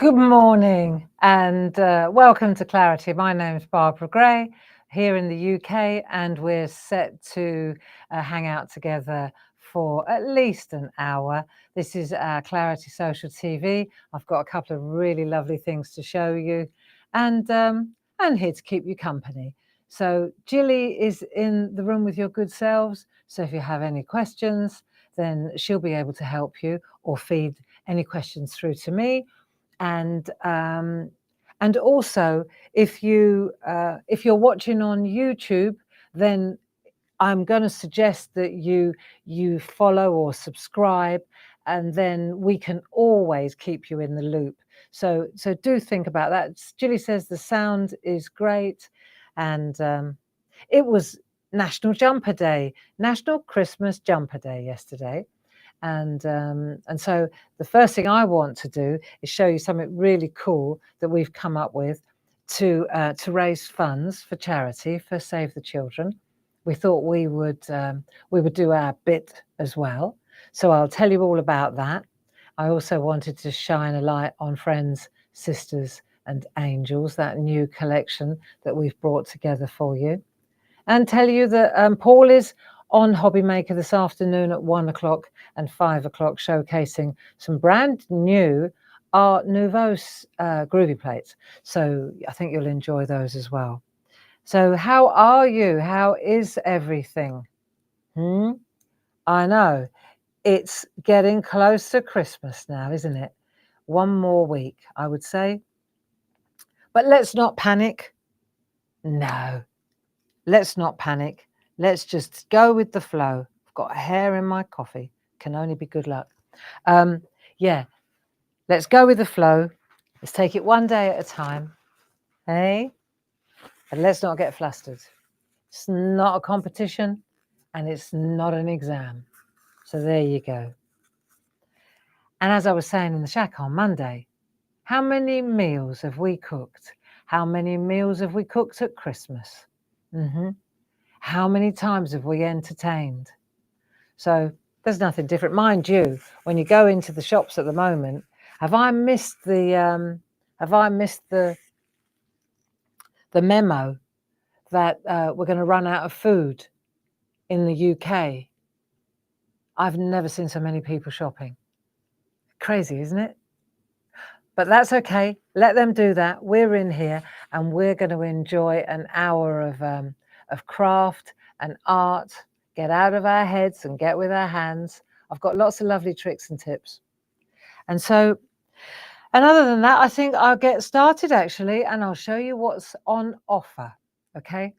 Good morning and welcome to Clarity. My name's Barbara Gray here in the UK, and we're set to hang out together for at least an hour. This is Clarity Social TV. I've got a couple of really lovely things to show you, and here to keep you company. So Jilly is in the room with your good selves. So if you have any questions, then she'll be able to help you or feed any questions through to me. And also, if you're watching on YouTube, then I'm going to suggest that you follow or subscribe, and then we can always keep you in the loop. So do think about that. Julie says the sound is great, and it was National Jumper Day, National Christmas Jumper Day yesterday. And so the first thing I want to do is show you something really cool that we've come up with to raise funds for charity for Save the Children. We thought we would do our bit as well. So I'll tell you all about that. I also wanted to shine a light on Friends, Sisters and Angels, that new collection that we've brought together for you, and tell you that Paul is on Hobby Maker this afternoon at 1 o'clock and 5 o'clock, showcasing some brand new Art Nouveau groovy plates. So I think you'll enjoy those as well. So how are you? How is everything? I know it's getting close to Christmas now, isn't it? One more week, I would say. But let's not panic. No, let's not panic. Let's just go with the flow. I've got a hair in my coffee. Can only be good luck. Yeah, let's go with the flow. Let's take it one day at a time. Hey? And let's not get flustered. It's not a competition and it's not an exam. So there you go. And as I was saying in the shack on Monday, how many meals have we cooked? How many meals have we cooked at Christmas? How many times have we entertained? So there's nothing different. Mind you, when you go into the shops at the moment, have I missed the memo that we're going to run out of food in the UK? I've never seen so many people shopping. Crazy, isn't it? But that's okay. Let them do that. We're in here and we're going to enjoy an hour of craft and art. Get out of our heads and get with our hands. I've got lots of lovely tricks and tips. And so, and other than that, I think I'll get started actually, and I'll show you what's on offer. Okay.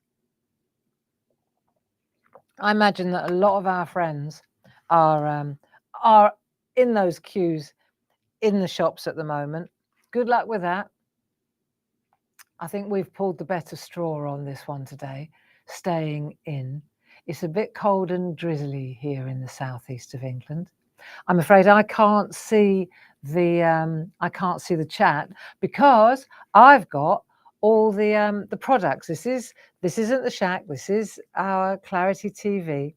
I imagine that a lot of our friends are in those queues in the shops at the moment. Good luck with that. I think we've pulled the better straw on this one today, staying in. It's a bit cold and drizzly here in the southeast of England. I'm afraid I can't see the chat because I've got all the products. This isn't the shack. This is our Clarity TV,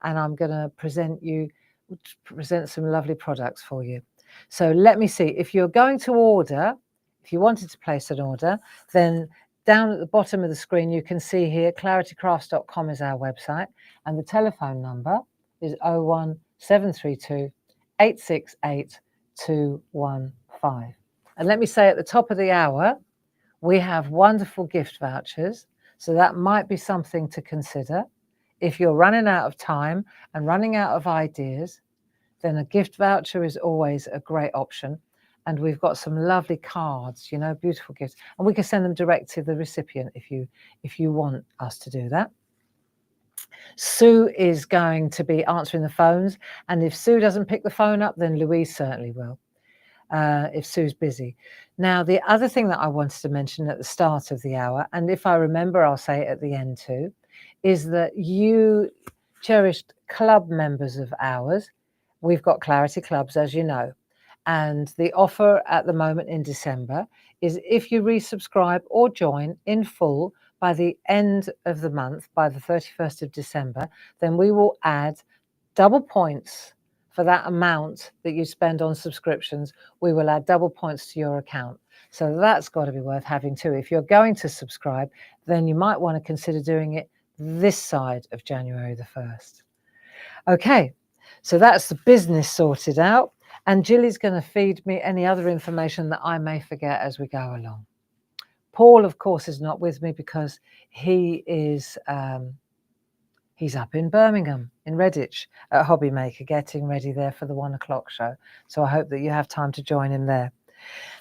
and I'm going to present some lovely products for you. So let me see. If you're going to order, if you wanted to place an order, then down at the bottom of the screen you can see here claritycrafts.com is our website, and the telephone number is 01732 868 215. And let me say at the top of the hour, we have wonderful gift vouchers. So that might be something to consider. If you're running out of time and running out of ideas, then a gift voucher is always a great option. And we've got some lovely cards, you know, beautiful gifts. And we can send them direct to the recipient if you want us to do that. Sue is going to be answering the phones, and if Sue doesn't pick the phone up, then Louise certainly will, if Sue's busy. Now, the other thing that I wanted to mention at the start of the hour, and if I remember, I'll say it at the end too, is that you cherished club members of ours, we've got Clarity Clubs, as you know, and the offer at the moment in December is if you resubscribe or join in full by the end of the month, by the 31st of December, then we will add double points for that amount that you spend on subscriptions, we will add double points to your account. So that's got to be worth having too. If you're going to subscribe, then you might want to consider doing it this side of January the 1st. Okay, so that's the business sorted out. And Jilly's going to feed me any other information that I may forget as we go along. Paul, of course, is not with me because he is he's up in Birmingham, in Redditch, at Hobby Maker, getting ready there for the 1 o'clock show. So I hope that you have time to join him there.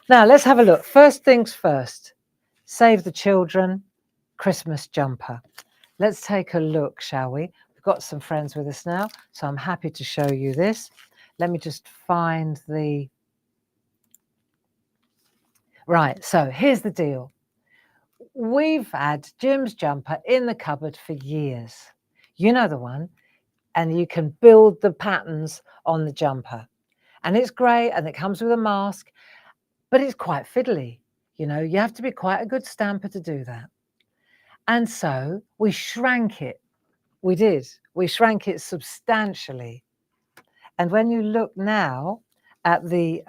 Now, let's have a look. First things first, Save the Children Christmas jumper. Let's take a look, shall we? We've got some friends with us now, so I'm happy to show you this. Let me just find the... Right, so here's the deal. We've had Jim's jumper in the cupboard for years. You know the one, and you can build the patterns on the jumper. And it's great, and it comes with a mask, but it's quite fiddly. You know, you have to be quite a good stamper to do that. And so we shrank it. We did. We shrank it substantially. And when you look now at the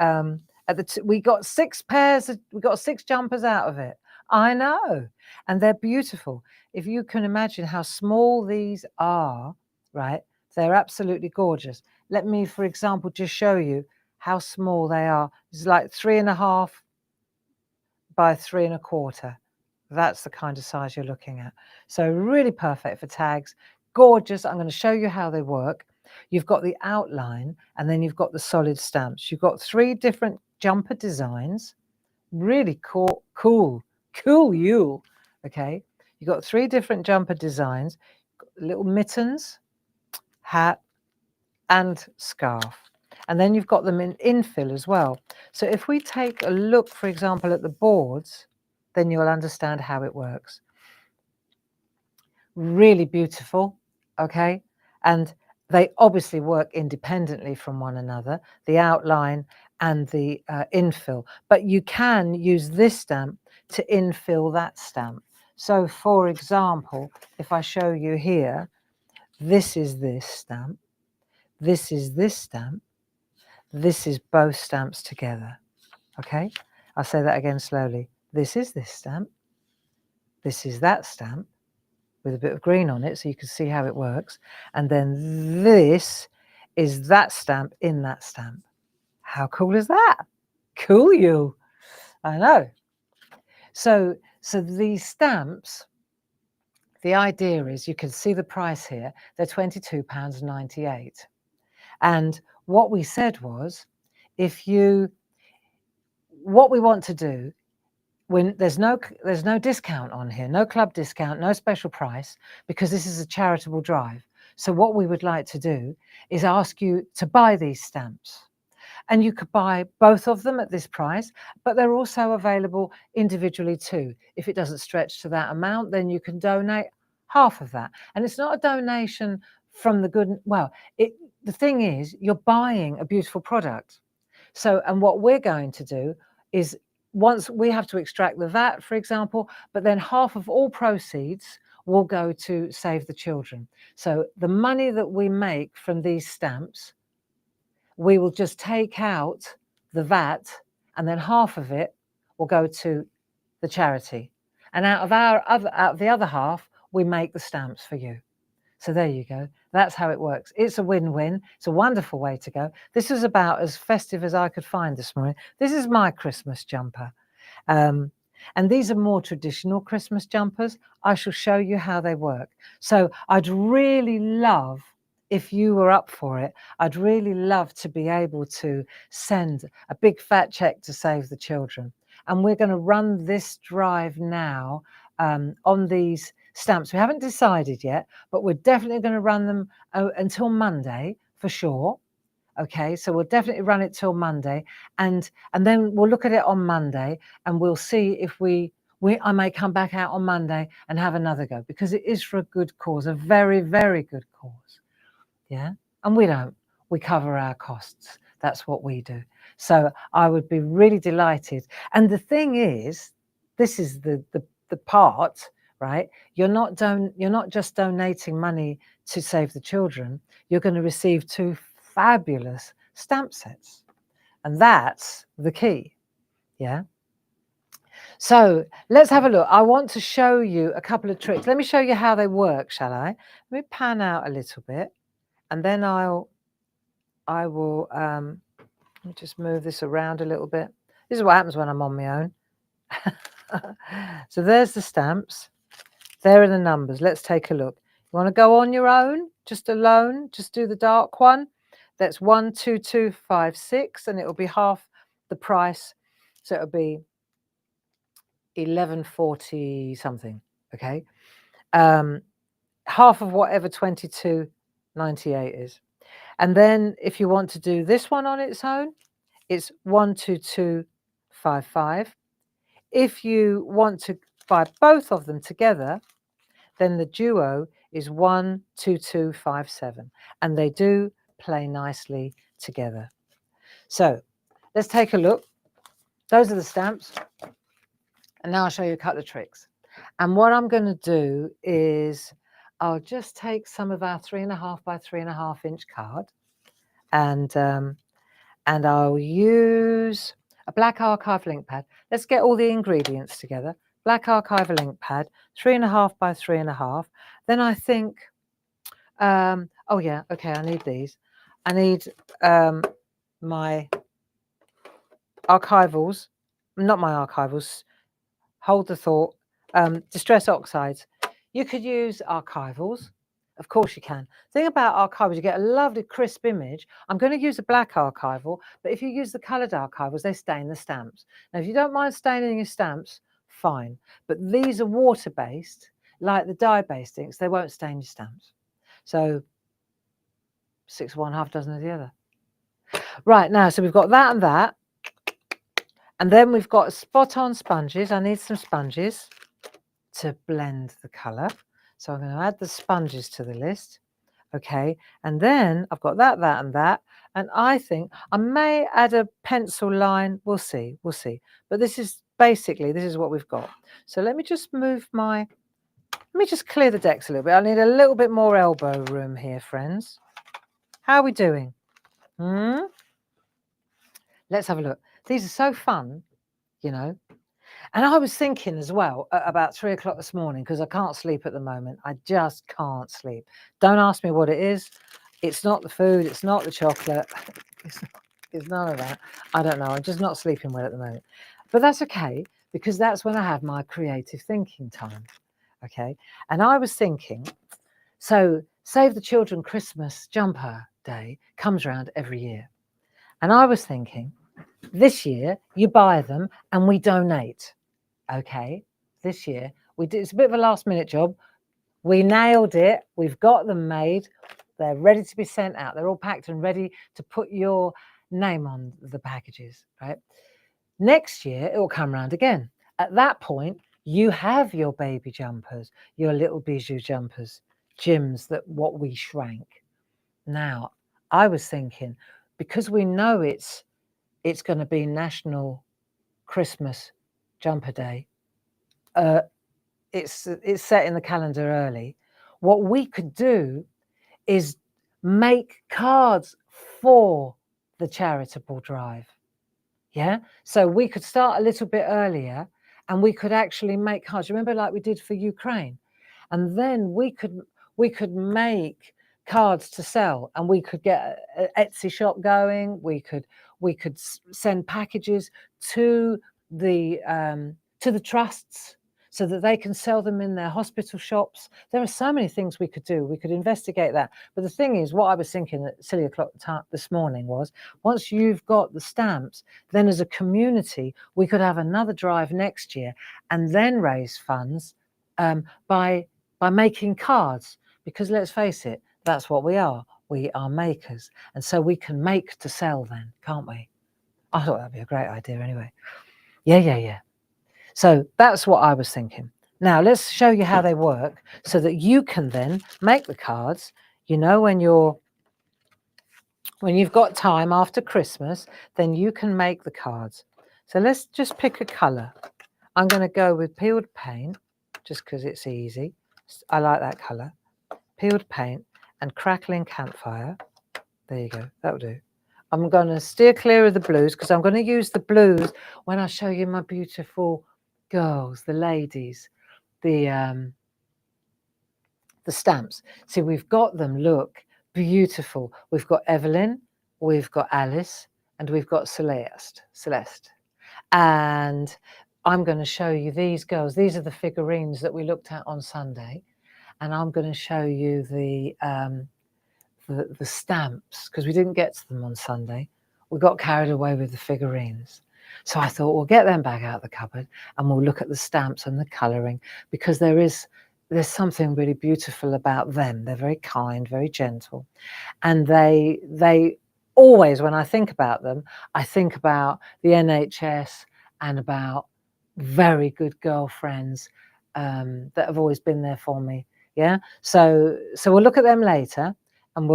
we got 6 pairs, we got 6 jumpers out of it. I know, and they're beautiful. If you can imagine how small these are, right? They're absolutely gorgeous. Let me, for example, just show you how small they are. It's like 3.5 by 3.25. That's the kind of size you're looking at. So really perfect for tags. Gorgeous. I'm going to show you how they work. You've got the outline, and then you've got the solid stamps. You've got 3 different jumper designs. Really cool you. Okay. You've got 3 different jumper designs, little mittens, hat, and scarf. And then you've got them in infill as well. So if we take a look, for example, at the boards, then you'll understand how it works. Really beautiful, okay? And they obviously work independently from one another, the outline and the infill. But you can use this stamp to infill that stamp. So, for example, if I show you here, this is this stamp, this is this stamp, this is both stamps together, okay? I'll say that again slowly. This is this stamp, this is that stamp, with a bit of green on it so you can see how it works. And then this is that stamp in that stamp. How cool is that? Cool you. I know. So these stamps, the idea is, you can see the price here, they're £22.98. And what we said was, what we want to do, when there's no discount on here, no club discount, no special price, because this is a charitable drive. So what we would like to do is ask you to buy these stamps. And you could buy both of them at this price, but they're also available individually too. If it doesn't stretch to that amount, then you can donate half of that. And it's not a donation from the good, well, the thing is, you're buying a beautiful product. So, and what we're going to do is, once we have to extract the VAT, for example, but then half of all proceeds will go to Save the Children. So the money that we make from these stamps, we will just take out the VAT, and then half of it will go to the charity. And out of the other half, we make the stamps for you. So there you go. That's how it works. It's a win-win. It's a wonderful way to go. This was about as festive as I could find this morning. This is my Christmas jumper. And these are more traditional Christmas jumpers. I shall show you how they work. So I'd really love, if you were up for it, I'd really love to be able to send a big fat check to Save the Children. And we're going to run this drive now on these stamps. We haven't decided yet, but we're definitely going to run them until Monday for sure. Okay, so we'll definitely run it till Monday, and then we'll look at it on Monday, and we'll see if I may come back out on Monday and have another go, because it is for a good cause, a very, very good cause. Yeah, and we cover our costs. That's what we do. So I would be really delighted. And the thing is, this is the part, right? You're not just donating money to Save the Children. You're going to receive fabulous stamp sets. And that's the key. Yeah. So let's have a look. I want to show you a couple of tricks. Let me show you how they work, shall I? Let me pan out a little bit, and then I will let me just move this around a little bit. This is what happens when I'm on my own. So there's the stamps. There are the numbers. Let's take a look. You want to go on your own, just alone, just do the dark one. That's 12256, and it will be half the price. So it'll be 1140 something. Okay. Half of whatever 2298 is. And then if you want to do this one on its own, it's 12255. If you want to buy both of them together, then the duo is 12257, and they do play nicely together. So let's take a look. Those are the stamps, and now I'll show you a couple of tricks. And what I'm going to do is I'll just take some of our 3.5 by 3.5 inch card, and I'll use a black archive link pad. Let's get all the ingredients together. Black archive link pad, 3.5 by 3.5. Then I think, oh yeah, okay, I need these. I need my archivals, not my archivals, hold the thought, distress oxides. You could use archivals. Of course you can. The thing about archivals, you get a lovely crisp image. I'm going to use a black archival, but if you use the coloured archivals, they stain the stamps. Now, if you don't mind staining your stamps, fine. But these are water-based, like the dye-based inks. They won't stain your stamps. So 6 of one, half dozen of the other. Right, now, so we've got that and that. And then we've got spot-on sponges. I need some sponges to blend the colour. So I'm going to add the sponges to the list. Okay, and then I've got that, that, and that. And I think I may add a pencil line. We'll see, we'll see. But this is basically, this is what we've got. So let me just move let me just clear the decks a little bit. I need a little bit more elbow room here, friends. How are we doing? Let's have a look. These are so fun, you know. And I was thinking as well at about 3 o'clock this morning, because I can't sleep at the moment. I just can't sleep. Don't ask me what it is. It's not the food. It's not the chocolate. It's none of that. I don't know. I'm just not sleeping well at the moment. But that's okay, because that's when I have my creative thinking time. Okay. And I was thinking, so Save the Children Christmas Jumper Day comes around every year. And I was thinking, this year you buy them and we donate. Okay, this year we did. It's a bit of a last minute job. We nailed it. We've got them made. They're ready to be sent out. They're all packed and ready to put your name on the packages, right? Next year it will come round again. At that point, you have your baby jumpers, your little bijou jumpers, Jims, that what we shrank. Now, I was thinking, because we know it's going to be National Christmas Jumper Day. It's set in the calendar early. What we could do is make cards for the charitable drive. Yeah. So we could start a little bit earlier, and we could actually make cards. Remember, like we did for Ukraine, and then we could make cards to sell, and we could get an Etsy shop going. We could send packages to the trusts so that they can sell them in their hospital shops. There are so many things we could do. We could investigate that. But the thing is, what I was thinking at silly o'clock this morning was, once you've got the stamps, then as a community, we could have another drive next year and then raise funds by making cards. Because let's face it, that's what we are. We are makers. And so we can make to sell then, can't we? I thought that'd be a great idea anyway. Yeah. So that's what I was thinking. Now let's show you how they work so that you can then make the cards. You know, when you've got time after Christmas, then you can make the cards. So let's just pick a colour. I'm going to go with peeled paint just because it's easy. I like that colour. Peeled paint and crackling campfire. There you go. That'll do. I'm going to steer clear of the blues because I'm going to use the blues when I show you my beautiful girls, the ladies, the stamps. See, we've got them, look, beautiful. We've got Evelyn, we've got Alice, and we've got Celeste. And I'm going to show you these girls. These are the figurines that we looked at on Sunday. And I'm going to show you the stamps because we didn't get to them on Sunday. We got carried away with the figurines. So I thought we'll get them back out of the cupboard and we'll look at the stamps and the colouring because there's something really beautiful about them. They're very kind, very gentle. And they always, when I think about them, I think about the NHS and about very good girlfriends that have always been there for me. Yeah. So we'll look at them later and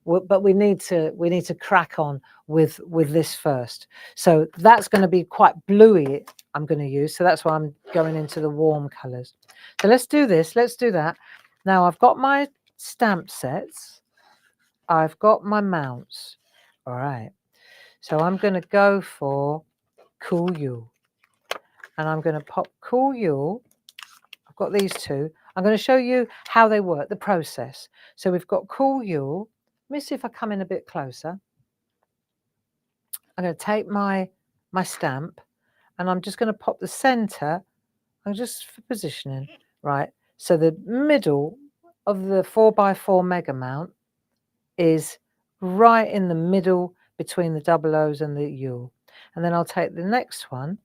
but we need to crack on with this first. So that's going to be quite bluey. I'm going to use. So that's why I'm going into the warm colours. So let's do this. Let's do that. Now I've got my stamp sets. I've got my mounts. All right. So I'm going to go for Cool Yule. And I'm going to pop Cool Yule. I've got these two. I'm going to show you how they work, the process. So we've got Cool Yule. Let me see if I come in a bit closer. I'm going to take my stamp and I'm just going to pop the centre. I'm just for positioning, right? So the middle of the 4x4 mega mount is right in the middle between the double O's and the Yule. And then I'll take the next one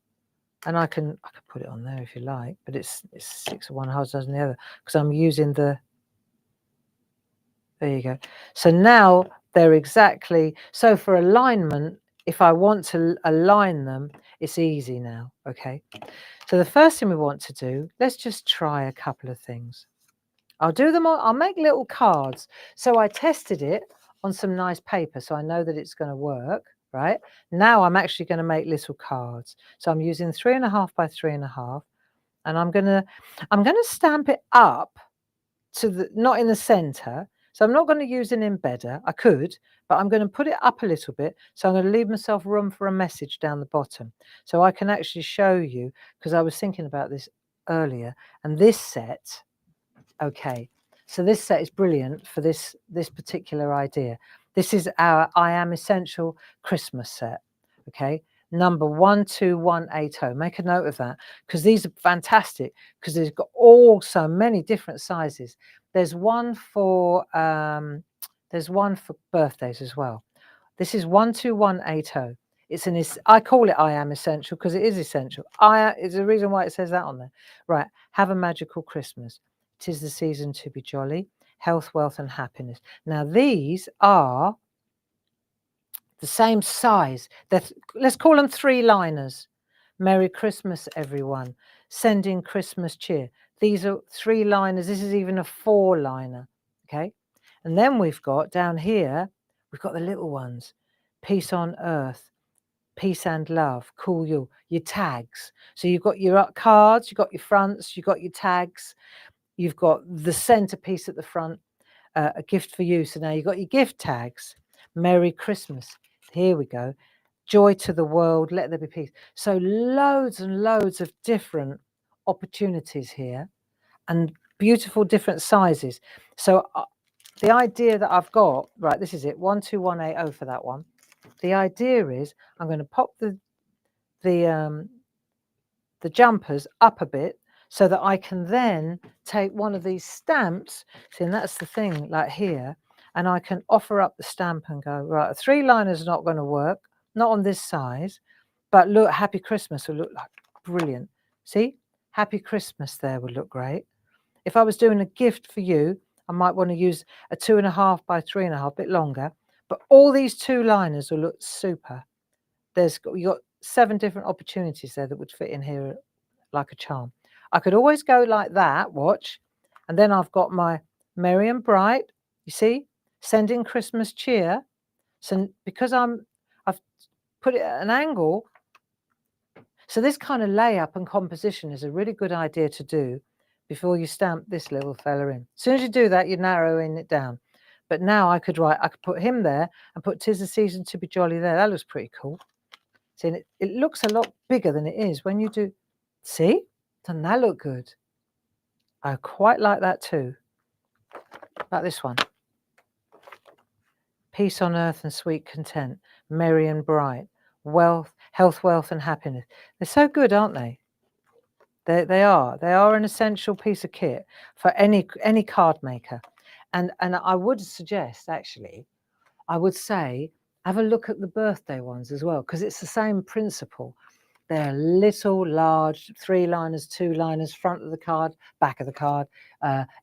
and I can put it on there if you like, but it's 6 of one, half dozen the other because I'm using the. There you go. So now they're exactly, so for alignment, if I want to align them, it's easy now, okay? So the first thing we want to do, let's just try a couple of things. I'll do them all, I'll make little cards. So I tested it on some nice paper, so I know that it's going to work, right? Now I'm actually going to make little cards. So I'm using 3.5 by 3.5, and I'm going to stamp it up to the, not in the center. So I'm not going to use an embedder. I could, but I'm going to put it up a little bit. So I'm going to leave myself room for a message down the bottom. So I can actually show you, because I was thinking about this earlier. And this set, okay, so this set is brilliant for this particular idea. This is our I Am Essential Christmas set, okay? Number 12180. Make a note of that because these are fantastic because they've got so many different sizes. There's one for birthdays as well. This is 12180. I call it I Am Essential because it is essential. It's the reason why it says that on there. Right. Have a magical Christmas. 'Tis the season to be jolly. Health, wealth, and happiness. Now these are the same size. Let's call them 3-liners. Merry Christmas, everyone. Sending Christmas cheer. These are 3-liners. This is even a 4-liner. Okay. And then we've got down here, we've got the little ones. Peace on earth. Peace and love. Cool Yule. Your tags. So you've got your cards, you've got your fronts, you've got your tags. You've got the centerpiece at the front. A gift for you. So now you've got your gift tags. Merry Christmas. Here we go. Joy to the world. Let there be peace. So loads and loads of different opportunities here and beautiful different sizes. So the idea that I've got, right, this is it, 12180 for that one. The idea is I'm going to pop the jumpers up a bit so that I can then take one of these stamps. See, and that's the thing, like here, and I can offer up the stamp and go, right, a 3-liner is not going to work, not on this size, but look, Happy Christmas will look like brilliant. See, Happy Christmas there would look great. If I was doing a gift for you, I might want to use a 2.5 by 3.5, a bit longer, but all these 2-liners will look super. You got 7 different opportunities there that would fit in here like a charm. I could always go like that, watch, and then I've got my merry and bright, you see, sending Christmas cheer. So because I've put it at an angle, so this kind of layup and composition is a really good idea to do before you stamp this little fella in. As soon as you do that, you're narrowing it down. But now I could put him there and put 'Tis the Season to be Jolly there. That looks pretty cool. See, and it looks a lot bigger than it is when you do. See? Doesn't that look good? I quite like that too. Like this one. Peace on earth and sweet content, merry and bright, wealth, health, wealth and happiness. They're so good, aren't they? They are. They are an essential piece of kit for any card maker. And I would suggest, actually, I would say, have a look at the birthday ones as well, because it's the same principle. They're little, large, 3-liners, 2-liners, front of the card, back of the card,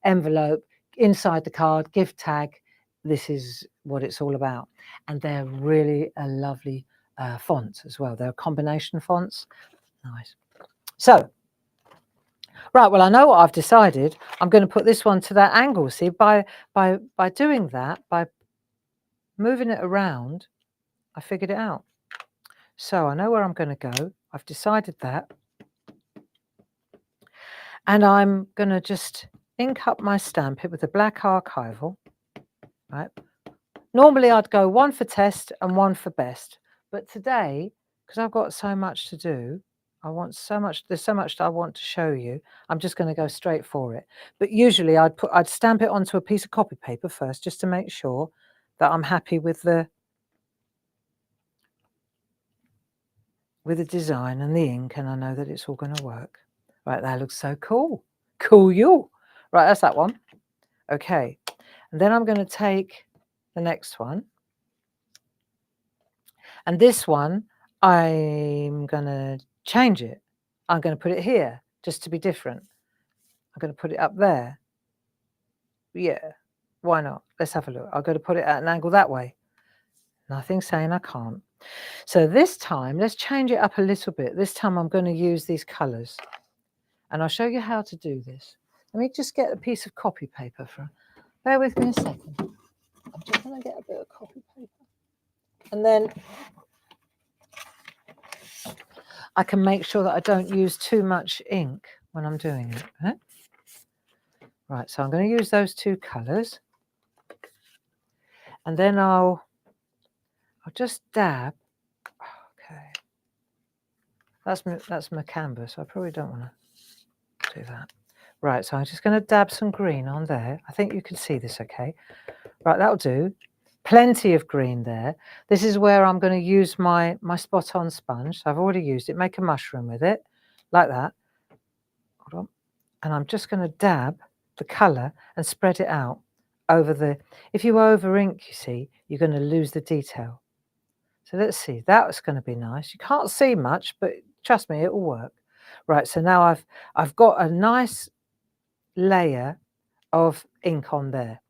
envelope, inside the card, gift tag. This is what it's all about. And they're really a lovely font as well. They're combination fonts. Nice. So, right, well, I know what I've decided. I'm going to put this one to that angle. See, by doing that, by moving it around, I figured it out. So I know where I'm going to go. I've decided that. And I'm going to just ink up my stamp it with a black archival. Right. Normally I'd go one for test and one for best. But today, because I've got so much to do, there's so much that I want to show you. I'm just going to go straight for it. But usually I'd stamp it onto a piece of copy paper first, just to make sure that I'm happy with the design and the ink, and I know that it's all going to work. Right, that looks so cool. Cool you. Right, that's that one. Okay, and then I'm going to take the next one. And this one, I'm going to change it. I'm going to put it here, just to be different. I'm going to put it up there. Yeah, why not? Let's have a look. I'm going to put it at an angle that way. Nothing saying I can't. So this time, let's change it up a little bit. This time I'm going to use these colours. And I'll show you how to do this. Let me just get a piece of copy paper. Bear with me a second. I'm just going to get a bit of copy paper. And then I can make sure that I don't use too much ink when I'm doing it. Right? Right, so I'm going to use those two colours. And then I'll just dab. Okay. That's my canvas. I probably don't want to do that. Right, so I'm just going to dab some green on there. I think you can see this okay. Right, that'll do. Plenty of green there. This is where I'm going to use my spot on sponge. So I've already used it. Make a mushroom with it, like that. Hold on. And I'm just going to dab the colour and spread it out over the... If you over ink, you see, you're going to lose the detail. So let's see. That's going to be nice. You can't see much, but trust me, it will work. Right, so now I've got a nice layer of ink on there.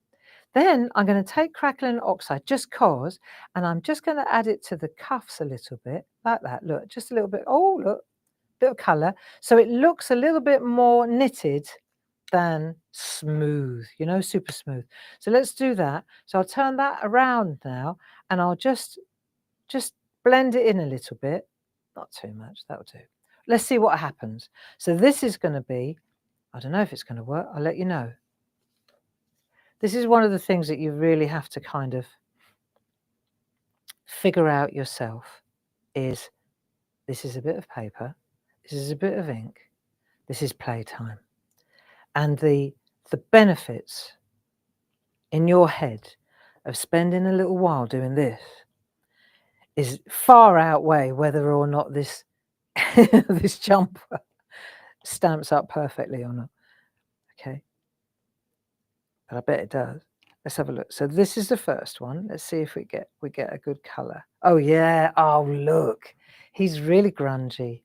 Then I'm going to take Crackling Oxide, just cause, and I'm just going to add it to the cuffs a little bit, like that. Look, just a little bit. Oh, look, bit of colour. So it looks a little bit more knitted than smooth, you know, super smooth. So let's do that. So I'll turn that around now, and I'll just blend it in a little bit. Not too much, that'll do. Let's see what happens. So this is going to be, I don't know if it's going to work. I'll let you know. This is one of the things that you really have to kind of figure out yourself is this is a bit of paper, this is a bit of ink, this is playtime. And the benefits in your head of spending a little while doing this is far outweigh whether or not this this jumper stamps up perfectly or not. Okay. But I bet it does. Let's have a look. So this is the first one. Let's see if we get a good colour. Oh yeah. Oh look, he's really grungy,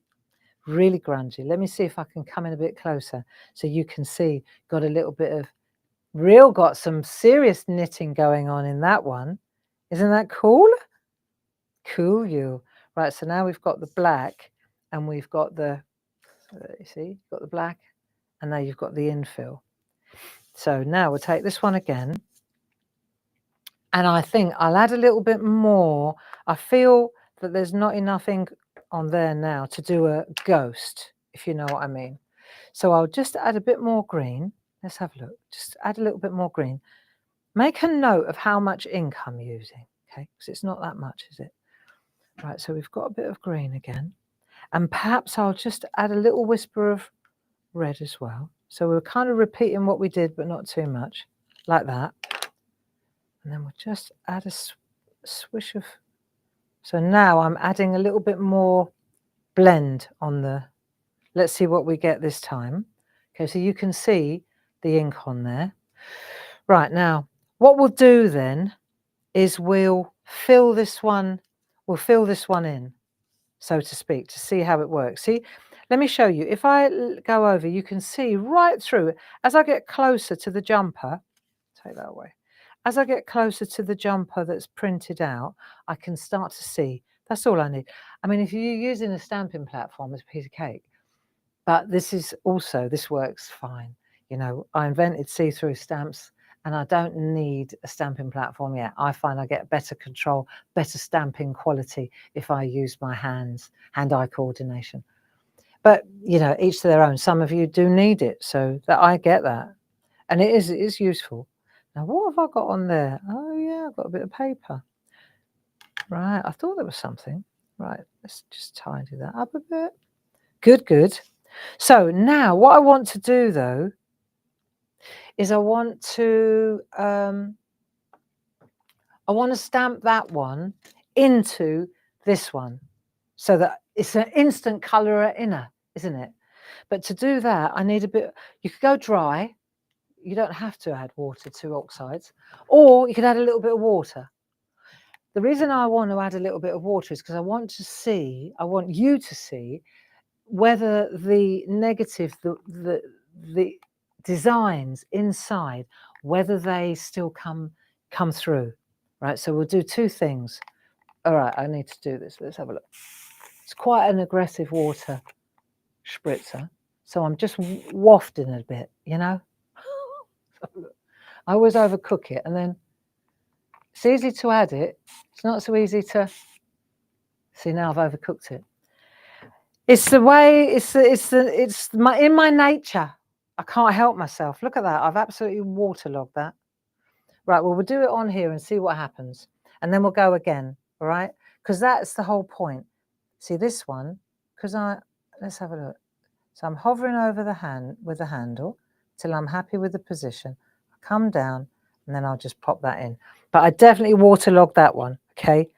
really grungy. Let me see if I can come in a bit closer so you can see. Got a little bit of got some serious knitting going on in that one. Isn't that cool? Cool you. Right. So now we've got the black, and we've got the you see, got the black, and now you've got the infill. So now we'll take this one again. And I think I'll add a little bit more. I feel that there's not enough ink on there now to do a ghost, if you know what I mean. So I'll just add a bit more green. Let's have a look. Just add a little bit more green. make a note of how much ink I'm using, okay? Because it's not that much, is it? Right, so we've got a bit of green again. And perhaps I'll just add a little whisper of red as well. So we're kind of repeating what we did, but not too much, like that. And then we'll just add a swish of... So now I'm adding a little bit more blend on the... Let's see what we get this time. Okay, so you can see the ink on there. Right, now, what we'll do then is we'll fill this one in, so to speak, to see how it works. See, let me show you. If I go over, you can see right through it. As I get closer to the jumper, take that away. As I get closer to the jumper that's printed out, I can start to see. That's all I need. I mean, if you're using a stamping platform, it's a piece of cake. But this works fine. You know, I invented see-through stamps, and I don't need a stamping platform yet. I find I get better control, better stamping quality if I use my hand-eye coordination. But, you know, each to their own. Some of you do need it, so that I get that. And it is useful. Now, what have I got on there? Oh, yeah, I've got a bit of paper. Right, I thought there was something. Right, let's just tidy that up a bit. Good, good. So now what I want to do, though, is I want to stamp that one into this one so that it's an instant colour inner, isn't it? But to do that, I need a bit... You could go dry. You don't have to add water to oxides, or you could add a little bit of water. The reason I want to add a little bit of water is because I want you to see whether the negative, the designs inside, whether they still come through, right? So we'll do two things. All right, I need to do this. Let's have a look. It's quite an aggressive water spritzer, so I'm just wafting a bit, you know. I always overcook it, and then it's easy to add it. It's not so easy to... See, now I've overcooked it. It's the way, in my nature. I can't help myself. Look at that. I've absolutely waterlogged that. Right, well, we'll do it on here and see what happens. And then we'll go again, all right? Because that's the whole point. See this one, let's have a look. So I'm hovering over with the handle till I'm happy with the position. I come down and then I'll just pop that in. But I definitely waterlogged that one, okay?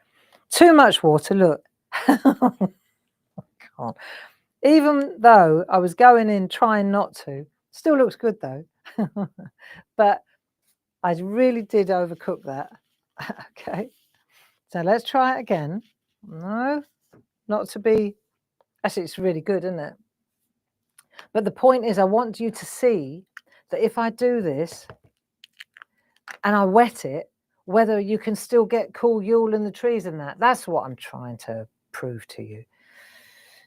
Too much water, look. Can't. Even though I was going in trying not to, still looks good though. But I really did overcook that. Okay, so let's try it again. No, not to be... Actually, it's really good, isn't it? But the point is, I want you to see that if I do this and I wet it, whether you can still get cool Yule in the trees and that. That's what I'm trying to prove to you.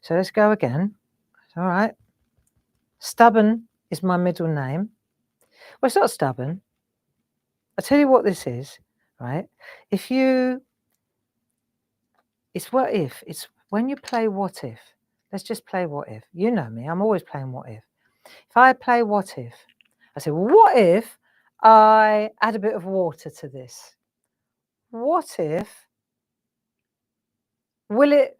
So let's go again. All right. Stubborn is my middle name. Well, it's not stubborn. I'll tell you what this is, right? It's what if. It's when you play what if. Let's just play what if. You know me, I'm always playing what if. If I play what if, I say, well, what if I add a bit of water to this? What if... Will it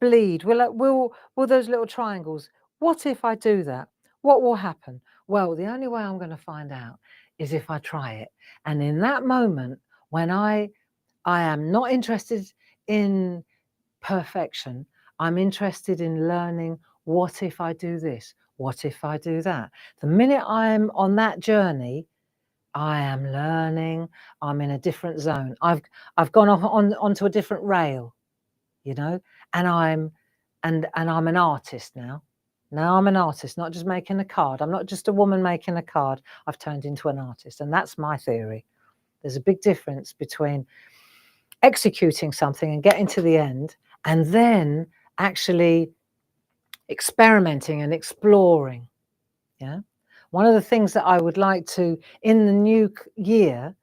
bleed? Will those little triangles... What if I do that? What will happen? Well, the only way I'm going to find out is if I try it. And in that moment, when I am not interested in perfection, I'm interested in learning, what if I do this? What if I do that? The minute I'm on that journey, I am learning. I'm in a different zone. I've gone off onto a different rail, you know, and I'm an artist now. Now I'm an artist, not just making a card. I'm not just a woman making a card. I've turned into an artist, and that's my theory. There's a big difference between executing something and getting to the end, and then actually experimenting and exploring. Yeah. One of the things that I would like to, in the new year,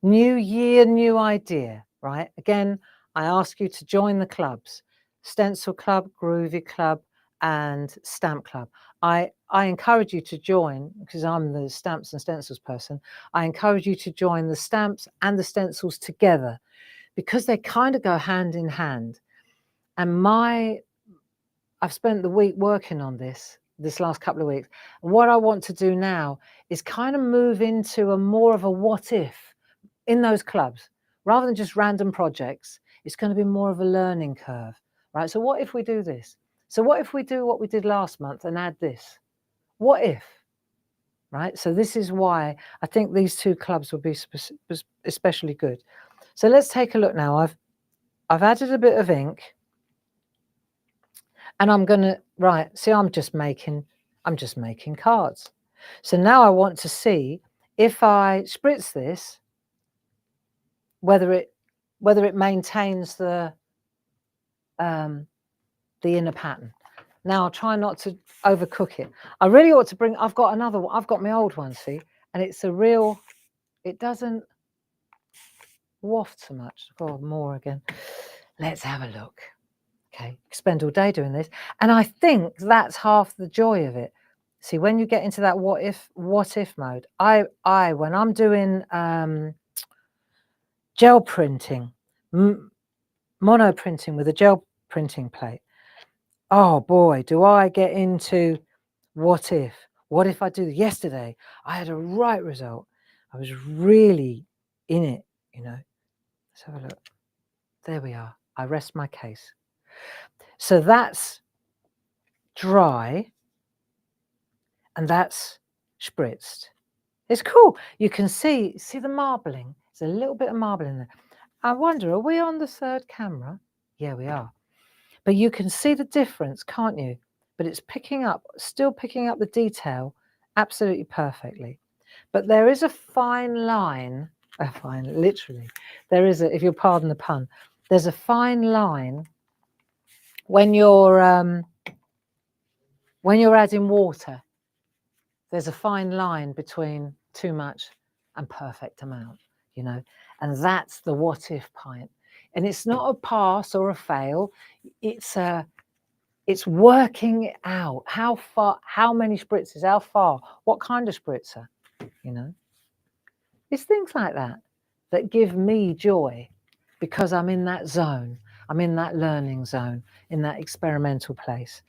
new idea, right? Again, I ask you to join the clubs: Stencil Club, Groovy Club, and Stamp Club. I encourage you to join, because I'm the stamps and stencils person. I encourage you to join the stamps and the stencils together, because they kind of go hand in hand. And I've spent the week working on this last couple of weeks. And what I want to do now is kind of move into a more of a what if in those clubs, rather than just random projects. It's going to be more of a learning curve, right? So what if we do this? So what if we do what we did last month and add this? What if, right? So this is why I think these two clubs will be especially good. So let's take a look now. I've added a bit of ink, and I'm going to, right, see, I'm just making cards. So now I want to see if I spritz this, whether it maintains the inner pattern. Now I'll try not to overcook it. I really ought to bring, I've got another one, I've got my old one, see, and it's a real, it doesn't waft so much. Oh, more again. Let's have a look. Okay, spend all day doing this, and I think that's half the joy of it. See, when you get into that what if mode, I when I'm doing gel printing, mono printing with a gel printing plate, oh boy, do I get into what if I do yesterday I had a right result, I was really in it, you know. Let's have a look. There we are. I rest my case. So that's dry and that's spritzed. It's cool. You can see the marbling. There's a little bit of marbling there. I wonder, are we on the third camera? Yeah, we are. But you can see the difference, can't you? But it's picking up, still picking up the detail absolutely perfectly. But there is a fine line, literally, there is a, if you'll pardon the pun, there's a fine line when you're adding water. There's a fine line between too much and perfect amount, you know, and that's the what if pint. And it's not a pass or a fail. It's working it out. How far, how many spritzes, how far, what kind of spritzer, you know. It's things like that that give me joy, because I'm in that zone. I'm in that learning zone, in that experimental place.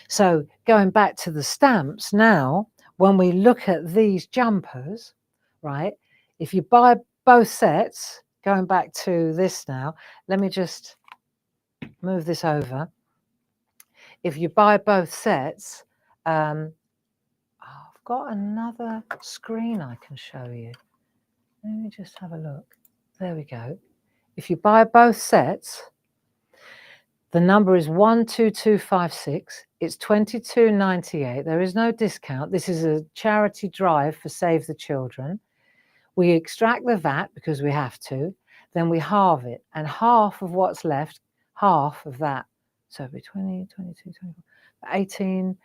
So going back to the stamps now, when we look at these jumpers, right, if you buy both sets, going back to this now, let me just move this over. If you buy both sets, I've got another screen I can show you. Let me just have a look. There we go. If you buy both sets, the number is 12256. It's $22.98. There is no discount. This is a charity drive for Save the Children. We extract the VAT because we have to. Then we halve it. And half of what's left, half of that, so it'll be 20, 22, 24, 18,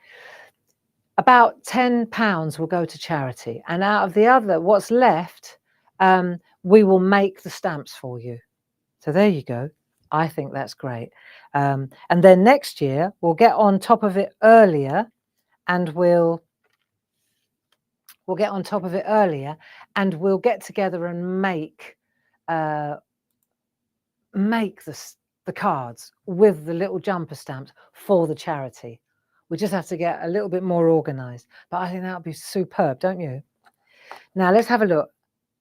about £10 will go to charity. And out of the other, what's left, we will make the stamps for you. So there you go. I think that's great. And then next year we'll get on top of it earlier, and we'll get on top of it earlier, and we'll get together and make the cards with the little jumper stamps for the charity. We just have to get a little bit more organized, but I think that would be superb, don't you? Now let's have a look.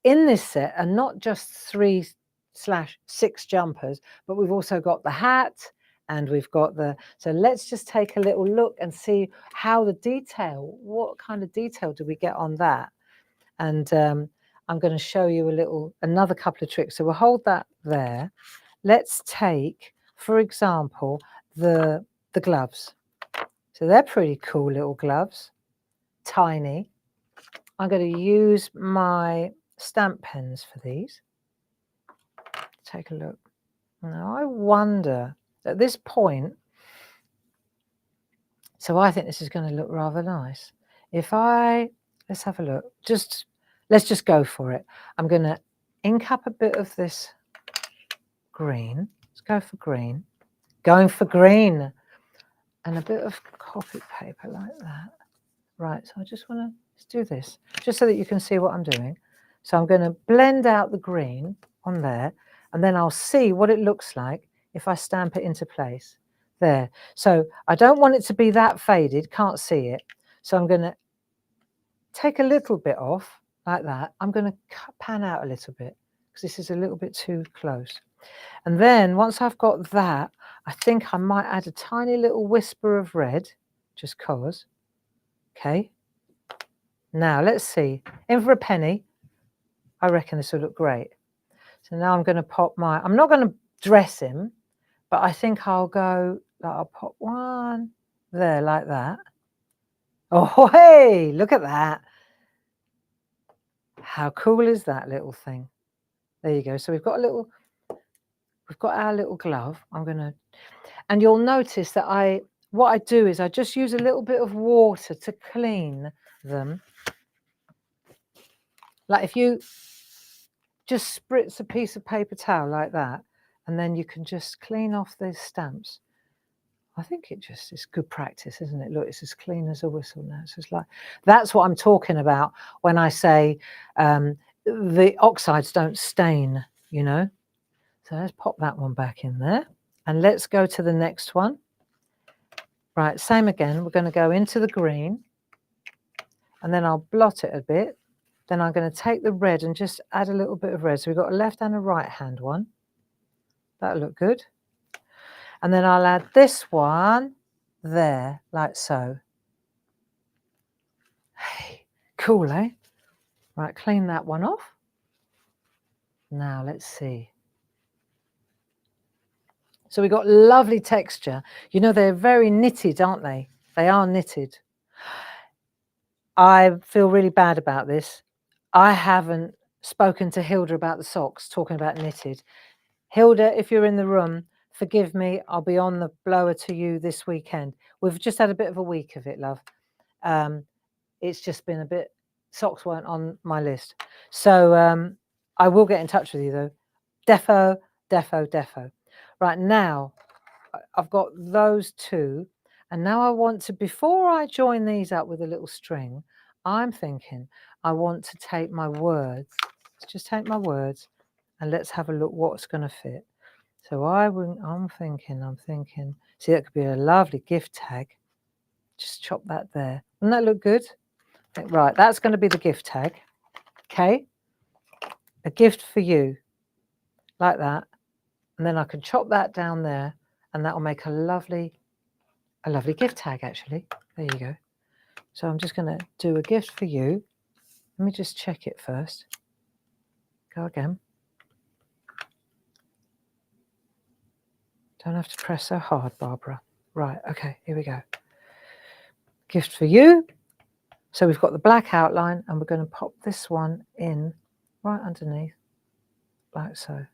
In this set are not just 3/6 jumpers, but we've also got the hat, and we've got so let's just take a little look and see how the detail, what kind of detail do we get on that? And I'm going to show you another couple of tricks. So we'll hold that there. Let's take, for example, the gloves. So they're pretty cool little gloves, tiny. I'm going to use my stamp pens for these. Take a look. Now I wonder at this point, so I think this is going to look rather nice. Let's have a look. Let's just go for it. I'm going to ink up a bit of this green. Let's go for green. Going for green. and a bit of copy paper like that. Right, so I just want to do this, just so that you can see what I'm doing. So I'm going to blend out the green on there, and then I'll see what it looks like if I stamp it into place. There. So I don't want it to be that faded, can't see it. So I'm going to take a little bit off, like that. I'm going to pan out a little bit, because this is a little bit too close. And then once I've got that, I think I might add a tiny little whisper of red, just cause. Okay. Now let's see. In for a penny. I reckon this will look great. So now I'm going to pop my, I'm not going to dress him, but I think I'll go, I'll pop one there like that. Oh, hey, look at that. How cool is that little thing? There you go. So we've got our little glove. I'm going to, and you'll notice that what I do is I just use a little bit of water to clean them. Like if you just spritz a piece of paper towel like that, and then you can just clean off those stamps. I think it's good practice, isn't it? Look, it's as clean as a whistle now. It's just like, that's what I'm talking about when I say the oxides don't stain, you know. So let's pop that one back in there, and let's go to the next one. Right, same again. We're going to go into the green, and then I'll blot it a bit. Then I'm going to take the red and just add a little bit of red. So we've got a left and a right hand one. That'll look good. And then I'll add this one there, like so. Hey, cool, eh? Right, clean that one off. Now let's see. So we've got lovely texture. You know, they're very knitted, aren't they? They are knitted. I feel really bad about this. I haven't spoken to Hilda about the socks, talking about knitted. Hilda, if you're in the room, forgive me. I'll be on the blower to you this weekend. We've just had a bit of a week of it, love. It's just been a bit, socks weren't on my list. So I will get in touch with you though. Defo. Right, now I've got those two. And now I want to, before I join these up with a little string, I'm thinking I want to take my words. Let's just take my words and let's have a look what's going to fit. So I'm thinking, see, that could be a lovely gift tag. Just chop that there. Doesn't that look good? Right, that's going to be the gift tag. Okay. A gift for you. Like that. And then I can chop that down there, and that will make a lovely gift tag, actually. There you go. So I'm just going to do a gift for you. Let me just check it first. Go again. Don't have to press so hard, Barbara. Right, okay, here we go. Gift for you. So we've got the black outline, and we're going to pop this one in right underneath, like so.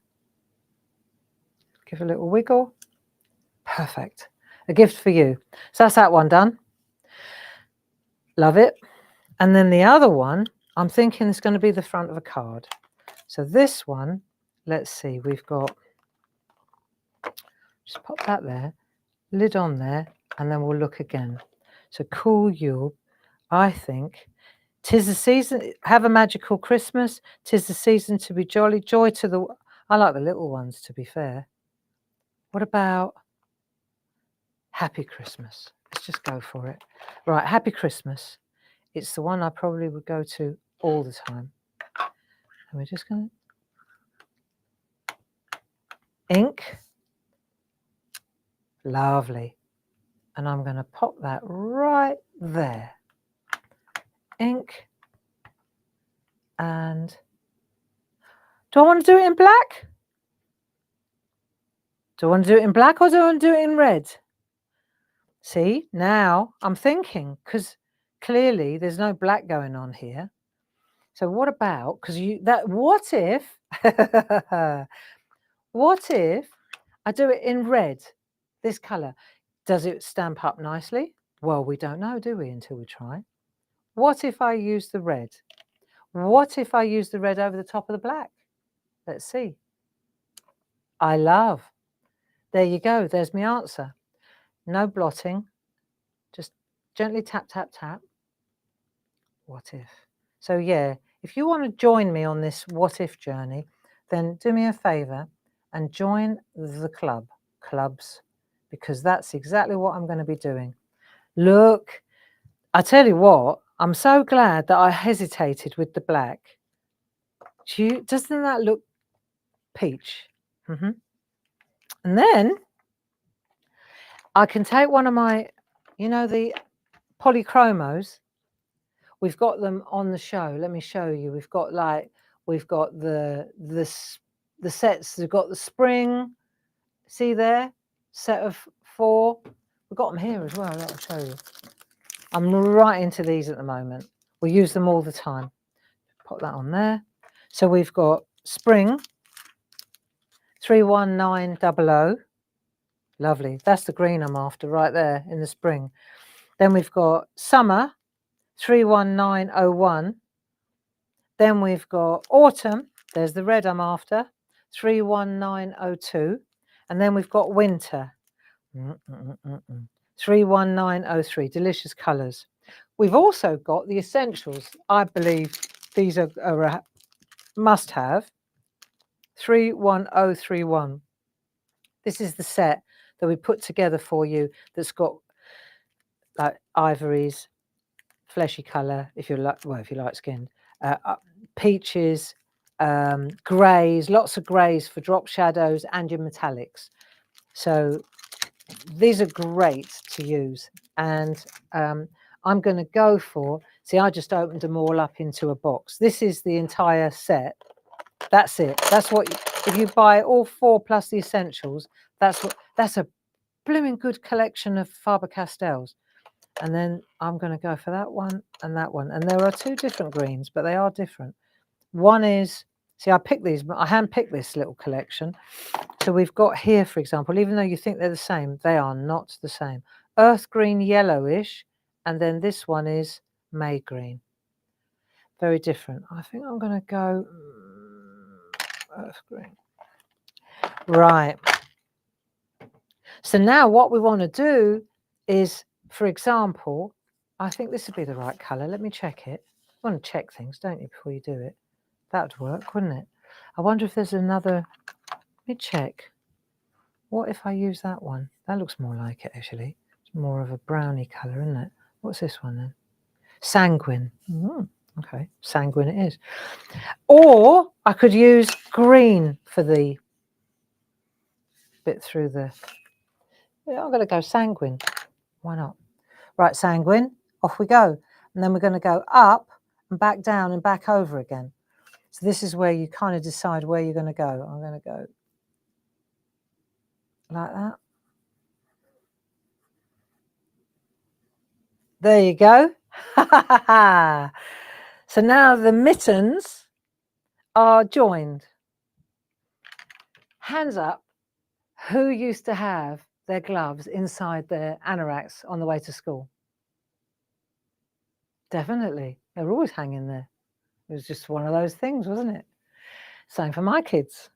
Give a little wiggle. Perfect. A gift for you. So that's that one done. Love it. And then the other one, I'm thinking is going to be the front of a card. So this one, let's see, we've got, just pop that there, lid on there, and then we'll look again. So Cool Yule, I think, 'tis the season, have a magical Christmas, 'tis the season to be jolly, joy to the, I like the little ones, to be fair. What about Happy Christmas? Let's just go for it. Right, Happy Christmas. It's the one I probably would go to all the time. And we're just going to ink. Lovely. And I'm going to pop that right there. Ink. And do I want to do it in black? Do I want to do it in black, or do I want to do it in red? See, now I'm thinking, because clearly there's no black going on here. So what about, because what if, what if I do it in red, this colour? Does it stamp up nicely? Well, we don't know, do we, until we try. What if I use the red? What if I use the red over the top of the black? Let's see. I love. There you go. There's my answer. No blotting, Gently tap, tap, tap. What if? So yeah, if you want to join me on this what if journey, then do me a favor and join the clubs, because that's exactly what I'm going to be doing. Look, I tell you what, I'm so glad that I hesitated with the black. Doesn't that look peach? And then I can take one of my, you know, the polychromos. We've got them on the show. Let me show you. We've got the sets. We've got the spring. See there, set of 4. We've got them here as well. I'll show you. I'm right into these at the moment. We use them all the time. Put that on there. So we've got spring 31900. Lovely. That's the green I'm after right there in the spring. Then we've got summer 31901. Then we've got autumn. There's the red I'm after, 31902. And then we've got winter, 31903. Delicious colours. We've also got the essentials. I believe these are a must have, 31031. This is the set that we put together for you that's got like ivories, fleshy colour, if you like, well, if you like skinned, peaches, greys, lots of greys for drop shadows and your metallics. So these are great to use. And I'm going to go for, see, I just opened them all up into a box. This is the entire set. That's it. That's what, if you buy all 4 plus the essentials, that's a blooming good collection of Faber-Castells. And then I'm going to go for that one and that one. And there are 2 different greens, but they are different. One is, see, I handpicked this little collection. So we've got here, for example, even though you think they're the same, they are not the same. Earth green, yellowish, and then this one is May green. Very different. I think I'm going to go earth green. Right. So now what we want to do is, for example, I think this would be the right colour. Let me check it. You want to check things, don't you, before you do it? That would work, wouldn't it? I wonder if there's another. Let me check. What if I use that one? That looks more like it, actually. It's more of a browny colour, isn't it? What's this one then? Sanguine. Okay, sanguine it is. Or I could use green for the bit through the... Yeah, I'm going to go sanguine. Why not? Right, sanguine, off we go. And then we're going to go up and back down and back over again. So this is where you kind of decide where you're going to go. I'm going to go like that. There you go. So now the mittens are joined. Hands up, who used to have their gloves inside their anoraks on the way to school? Definitely. They were always hanging there. It was just one of those things, wasn't it? Same for my kids.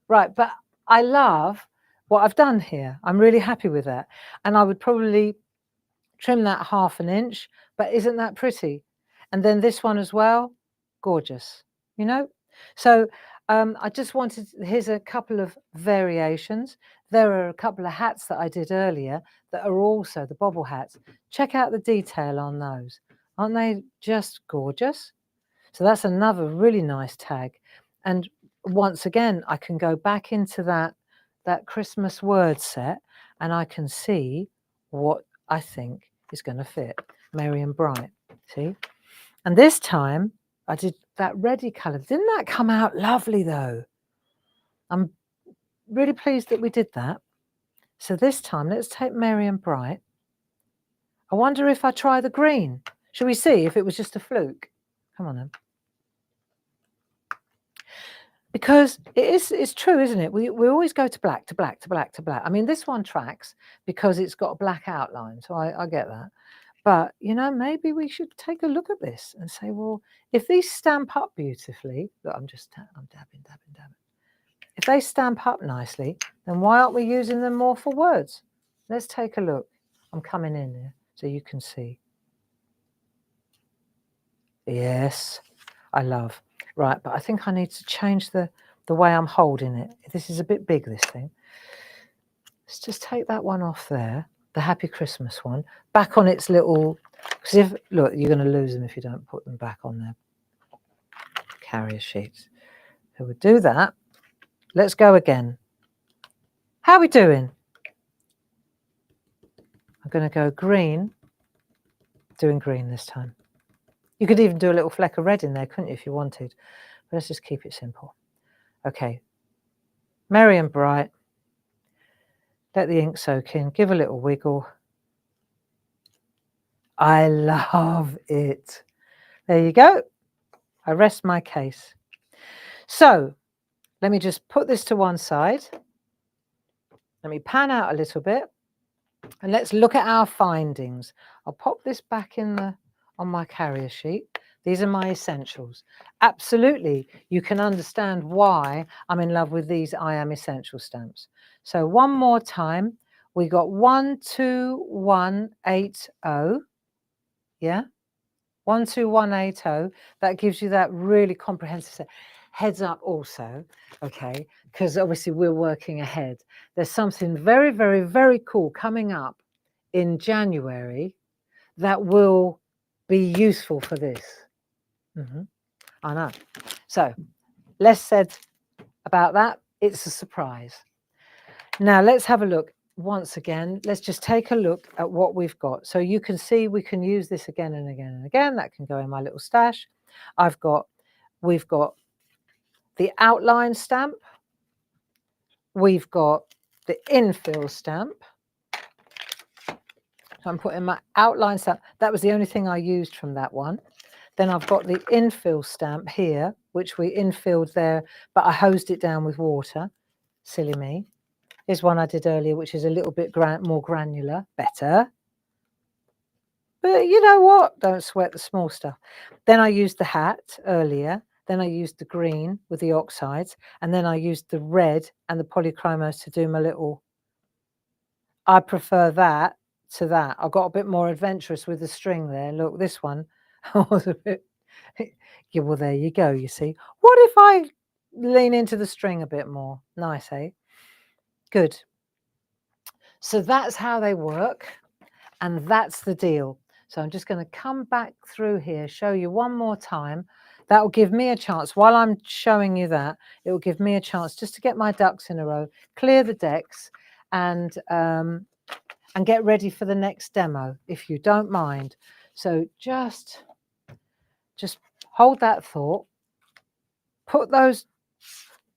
Right, but I love what I've done here. I'm really happy with that. And I would probably trim that 1/2 inch, but isn't that pretty? And then this one as well, gorgeous, you know? So I just wanted, here's a couple of variations. There are a couple of hats that I did earlier that are also the bobble hats. Check out the detail on those. Aren't they just gorgeous? So that's another really nice tag. And once again, I can go back into that Christmas word set and I can see what I think is going to fit. Merry and bright, see? And this time I did that reddy colour. Didn't that come out lovely though? I'm really pleased that we did that. So this time let's take Merry and bright. I wonder if I try the green. Shall we see if it was just a fluke? Come on then. Because it's true, isn't it? We always go to black, to black, to black, to black. I mean, this one tracks because it's got a black outline, so I get that. But, you know, maybe we should take a look at this and say, well, if these stamp up beautifully, look, I'm dabbing. If they stamp up nicely, then why aren't we using them more for words? Let's take a look. I'm coming in there. so you can see. Yes, I love. Right, but I think I need to change the way I'm holding it. This is a bit big, this thing. Let's just take that one off there, the Happy Christmas one, back on its little, because if, look, you're going to lose them if you don't put them back on their carrier sheets. So we'll do that. Let's go again. How are we doing? I'm going to go green, doing green this time. You could even do a little fleck of red in there, couldn't you, if you wanted? But let's just keep it simple. Okay, merry and bright. Let the ink soak in, give a little wiggle. I love it. There you go. I rest my case. So let me just put this to one side. Let me pan out a little bit and let's look at our findings. I'll pop this back in on my carrier sheet. These are my essentials. Absolutely, you can understand why I'm in love with these I Am Essential stamps. So one more time, we got 12180. Yeah, 12180. That gives you that really comprehensive set. Heads up also, okay, because obviously we're working ahead. There's something very, very, very cool coming up in January that will be useful for this. I know. So less said about that. It's a surprise. Now let's have a look once again. Let's just take a look at what we've got. So you can see we can use this again and again and again. That can go in my little stash. We've got the outline stamp. We've got the infill stamp. So I'm putting my outline stamp. That was the only thing I used from that one. Then I've got the infill stamp here, which we infilled there, but I hosed it down with water. Silly me. Here's one I did earlier, which is a little bit more granular. Better. But you know what? Don't sweat the small stuff. Then I used the hat earlier. Then I used the green with the oxides. And then I used the red and the polychromos to do my little... I prefer that to that. I got a bit more adventurous with the string there. Look, this one was a bit... Yeah, well, there you go, you see. What if I lean into the string a bit more? Nice, eh? Good. So that's how they work. And that's the deal. So I'm just going to come back through here, show you one more time. That will give me a chance, while I'm showing you that, it will give me a chance just to get my ducks in a row, clear the decks, and get ready for the next demo, if you don't mind. So just hold that thought. Put those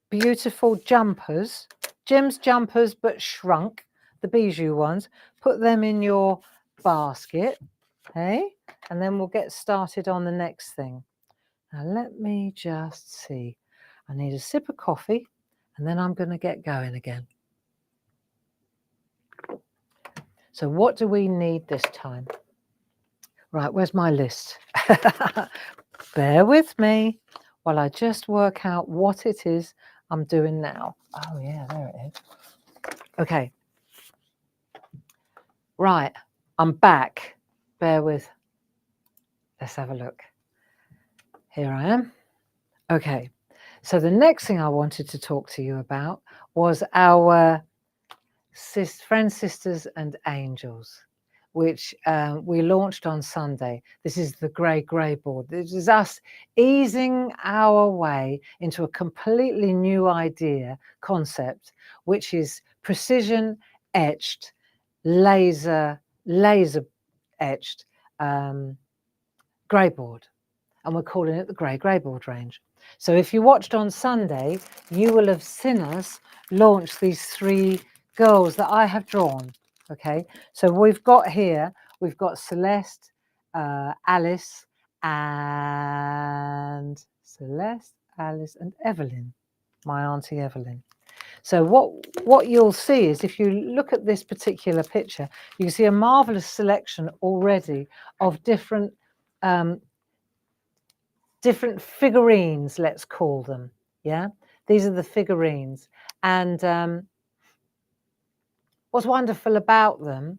beautiful jumpers, Jim's jumpers, but shrunk, the bijou ones, put them in your basket, hey? And then we'll get started on the next thing. Now let me just see. I need a sip of coffee and then I'm going to get going again. So what do we need this time? Right, where's my list? Bear with me while I just work out what it is I'm doing now. Oh yeah, there it is. Okay. Right, I'm back. Bear with. Let's have a look. Here I am. Okay, so the next thing I wanted to talk to you about was our Friends, Sisters and Angels, which we launched on Sunday. This is the grey board. This is us easing our way into a completely new concept, which is precision etched, laser etched grey board. And we're calling it the grey board range. So if you watched on Sunday, you will have seen us launch these 3 girls that I have drawn. Okay, so we've got Celeste, Alice, and Evelyn, my auntie Evelyn. So what you'll see is, if you look at this particular picture, you can see a marvelous selection already of different figurines, let's call them. Yeah, these are the figurines. And what's wonderful about them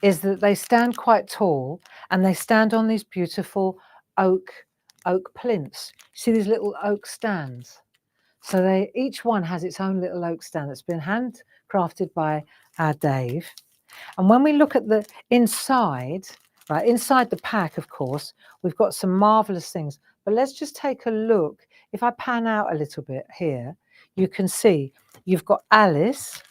is that they stand quite tall, and they stand on these beautiful oak plinths. See these little oak stands? So each one has its own little oak stand that's been handcrafted by our Dave. And when we look at the inside, right, inside the pack, of course, we've got some marvelous things. But let's just take a look. If I pan out a little bit here, you can see you've got Alice,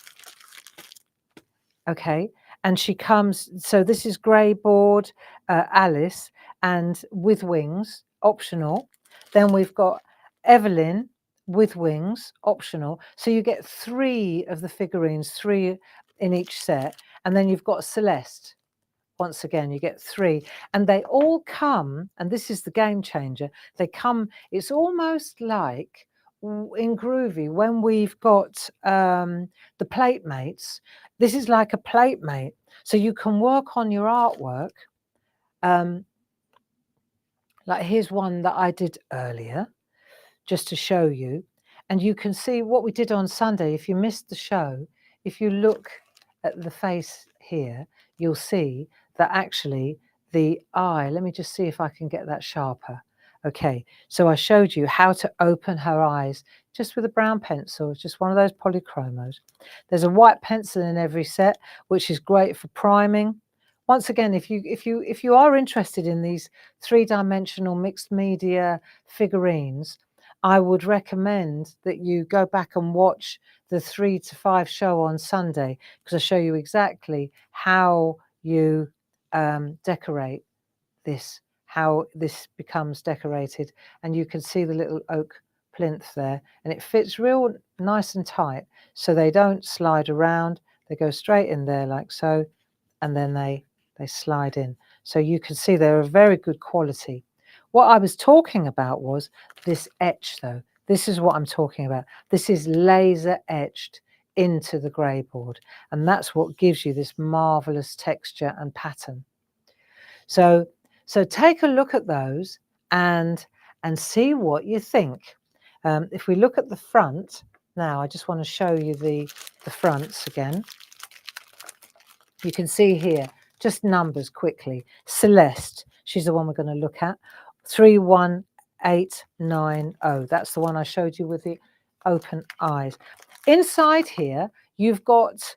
okay, and she comes, so this is grey board Alice, and with wings, optional. Then we've got Evelyn with wings, optional. So you get 3 of the figurines, 3 in each set. And then you've got Celeste. Once again, you get 3. And they all come, and this is the game changer, they come, it's almost like in Groovy when we've got the plate mates. This is like a plate mate, so you can work on your artwork. Like here's one that I did earlier, just to show you, and you can see what we did on Sunday. If you missed the show, if you look at the face here, you'll see that actually the eye, let me just see if I can get that sharper. Okay, so I showed you how to open her eyes just with a brown pencil, just one of those polychromos. There's a white pencil in every set, which is great for priming. Once again, if you are interested in these 3-dimensional mixed media figurines, I would recommend that you go back and watch the 3 to 5 show on Sunday, because I show you exactly how you decorate this, how this becomes decorated, and you can see the little oak plinth there, and it fits real nice and tight, so they don't slide around, they go straight in there like so, and then they slide in. So you can see they're of very good quality. What I was talking about was this etch, though. This is what I'm talking about. This is laser etched into the grey board, and that's what gives you this marvelous texture and pattern. So take a look at those and see what you think. If we look at the front now, I just want to show you the fronts again. You can see here just numbers quickly. Celeste, she's the one we're going to look at. 31890. That's the one I showed you with the open eyes. Inside here, you've got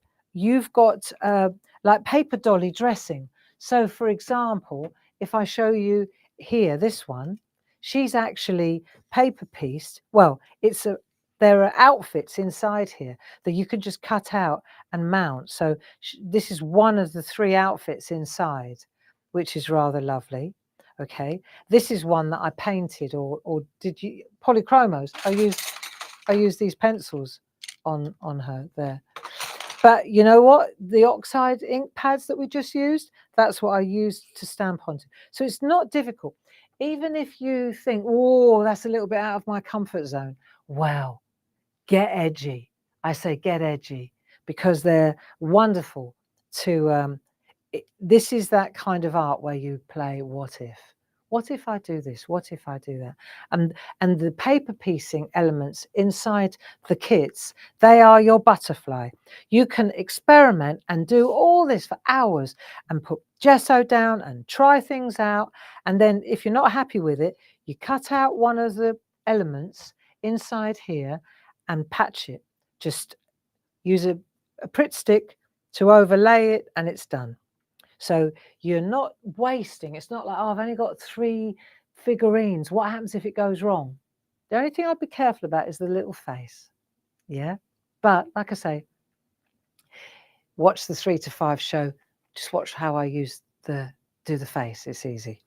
like paper dolly dressing. So, for example, if I show you here, this one, she's actually paper pieced. Well, there are outfits inside here that you can just cut out and mount. So this is one of the 3 outfits inside, which is rather lovely. Okay, this is one that I painted, or did you polychromos? I used these pencils on her there. But you know what? The oxide ink pads that we just used, that's what I used to stamp onto. So it's not difficult. Even if you think, oh, that's a little bit out of my comfort zone, well, get edgy. I say get edgy, because they're wonderful to, this is that kind of art where you play what if. What if I do this? What if I do that? And the paper piecing elements inside the kits, they are your butterfly. You can experiment and do all this for hours and put gesso down and try things out. And then if you're not happy with it, you cut out one of the elements inside here and patch it. Just use a Pritt stick to overlay it, and it's done. So you're not wasting. It's not like, oh, I've only got 3 figurines. What happens if it goes wrong? The only thing I'd be careful about is the little face. Yeah. But like I say, watch the 3 to 5 show. Just watch how I do the face. It's easy.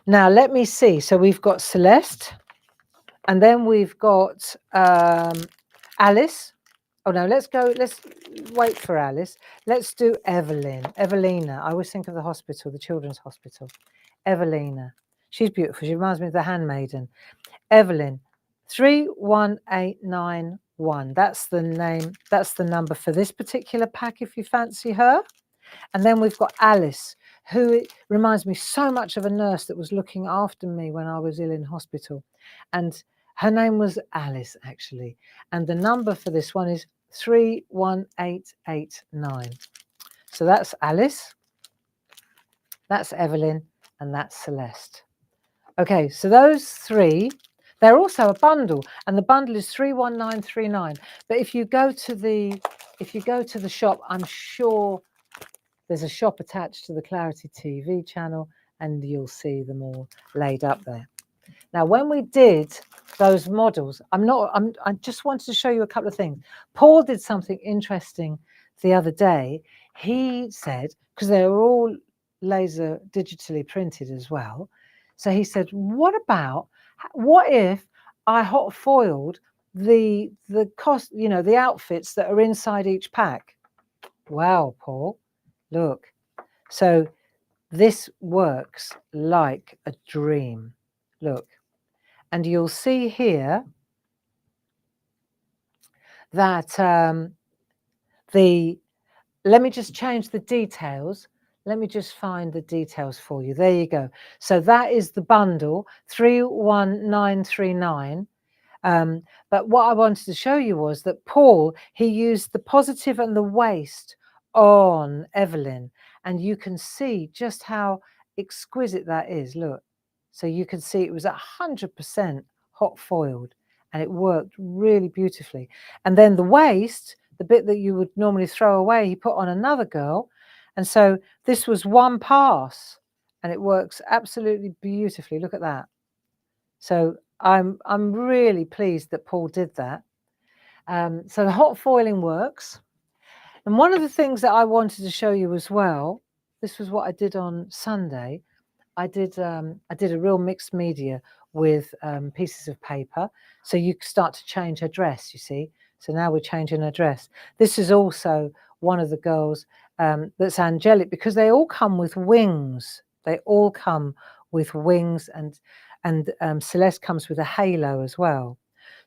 Now let me see. So we've got Celeste, and then we've got Alice. Oh no, let's wait for Alice. Let's do Evelyn. Evelina. I always think of the hospital, the children's hospital. Evelina. She's beautiful. She reminds me of the handmaiden. Evelyn. 31891. That's the name. That's the number for this particular pack if you fancy her. And then we've got Alice, who reminds me so much of a nurse that was looking after me when I was ill in hospital. And her name was Alice, actually. And the number for this one is 31889. So that's Alice. that's Evelyn, and that's Celeste. Okay, so those three, they're also a bundle, and the bundle is 31939. But if you go to the shop, I'm sure there's a shop attached to the Clarity TV channel, and you'll see them all laid up there. Now, when we did those models, I just wanted to show you a couple of things. Paul did something interesting the other day. He said, because they were all laser digitally printed as well. So he said, what if I hot foiled the cost, the outfits that are inside each pack? Wow, Paul, look. So this works like a dream. Look. And you'll see here that let me just change the details. Let me just find the details for you. There you go. So that is the bundle, 31939. But what I wanted to show you was that Paul, he used the positive and the waist on Evelyn. And you can see just how exquisite that is. Look. So you can see it was 100% hot foiled, and it worked really beautifully. And then the waist, the bit that you would normally throw away, he put on another girl. And so this was one pass, and it works absolutely beautifully. Look at that. So I'm really pleased that Paul did that. So the hot foiling works. And one of the things that I wanted to show you as well, this was what I did on Sunday. I did a real mixed media with pieces of paper. So you start to change her dress, you see. So now we're changing her dress. This is also one of the girls that's angelic, because they all come with wings. They all come with wings, and Celeste comes with a halo as well.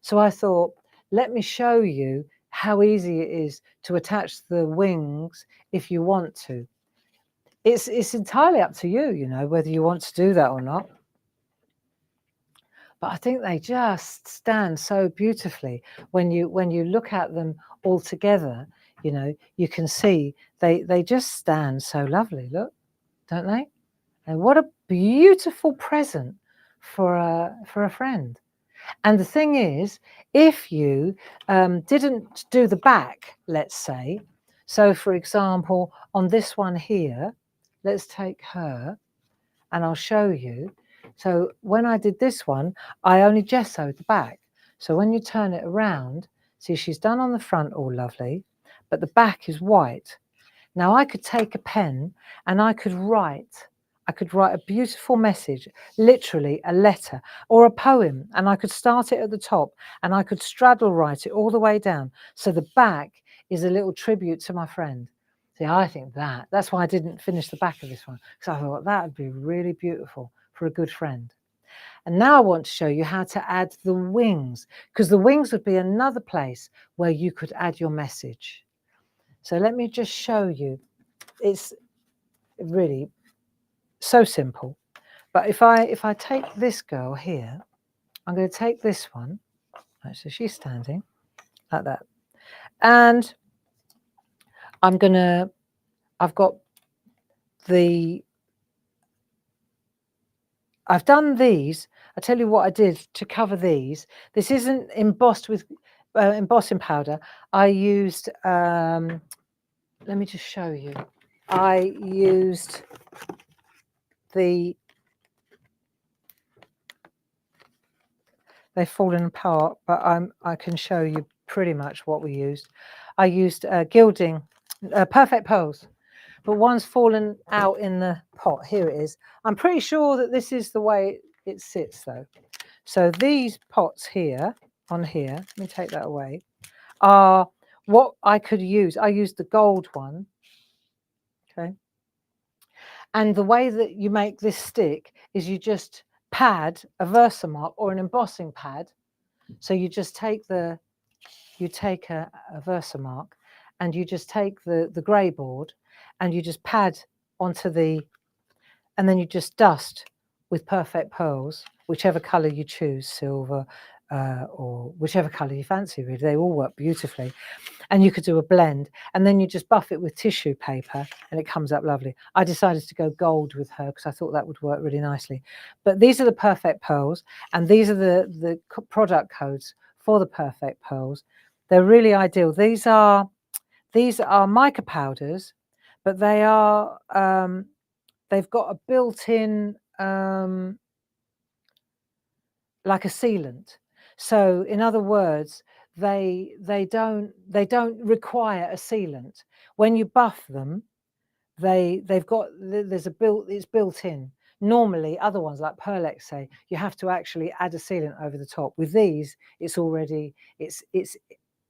So I thought, let me show you how easy it is to attach the wings if you want to. It's entirely up to you, whether you want to do that or not. But I think they just stand so beautifully when you look at them all together. You can see they just stand so lovely. Look, don't they? And what a beautiful present for a friend. And the thing is, if you didn't do the back, let's say, so for example, on this one here, let's take her and I'll show you. So when I did this one, I only gessoed the back. So when you turn it around, see, she's done on the front all lovely, but the back is white. Now I could take a pen and I could write a beautiful message, literally a letter or a poem, and I could start it at the top and I could straddle write it all the way down. So the back is a little tribute to my friend. See, I think that's why I didn't finish the back of this one, because I thought that would be really beautiful for a good friend. And now I want to show you how to add the wings, because the wings would be another place where you could add your message. So let me just show you. It's really so simple. But if I take this girl here, I'm going to take this one. Right, so she's standing like that. And I've done these. I tell you what I did to cover these. This isn't embossed with embossing powder. I used, let me just show you. I used they've fallen apart, but I can show you pretty much what we used. I used gilding, Perfect Pearls, but one's fallen out in the pot. Here it is. I'm pretty sure that this is the way it sits though. So these pots here, on here, let me take that away, are what I could use. I used the gold one, okay? And the way that you make this stick is you just pad a Versamark or an embossing pad. So you just take a Versamark and you just take the grey board and you just pad onto and then you just dust with Perfect Pearls, whichever colour you choose, silver, or whichever colour you fancy, really. They all work beautifully. And you could do a blend, and then you just buff it with tissue paper and it comes up lovely. I decided to go gold with her because I thought that would work really nicely. But these are the Perfect Pearls, and these are the product codes for the Perfect Pearls. They're really ideal. These are mica powders, but they are they've got a built-in like a sealant. So in other words, they don't require a sealant. When you buff them, it's built in. Normally, other ones like Pearlex say you have to actually add a sealant over the top. With these, it's already it's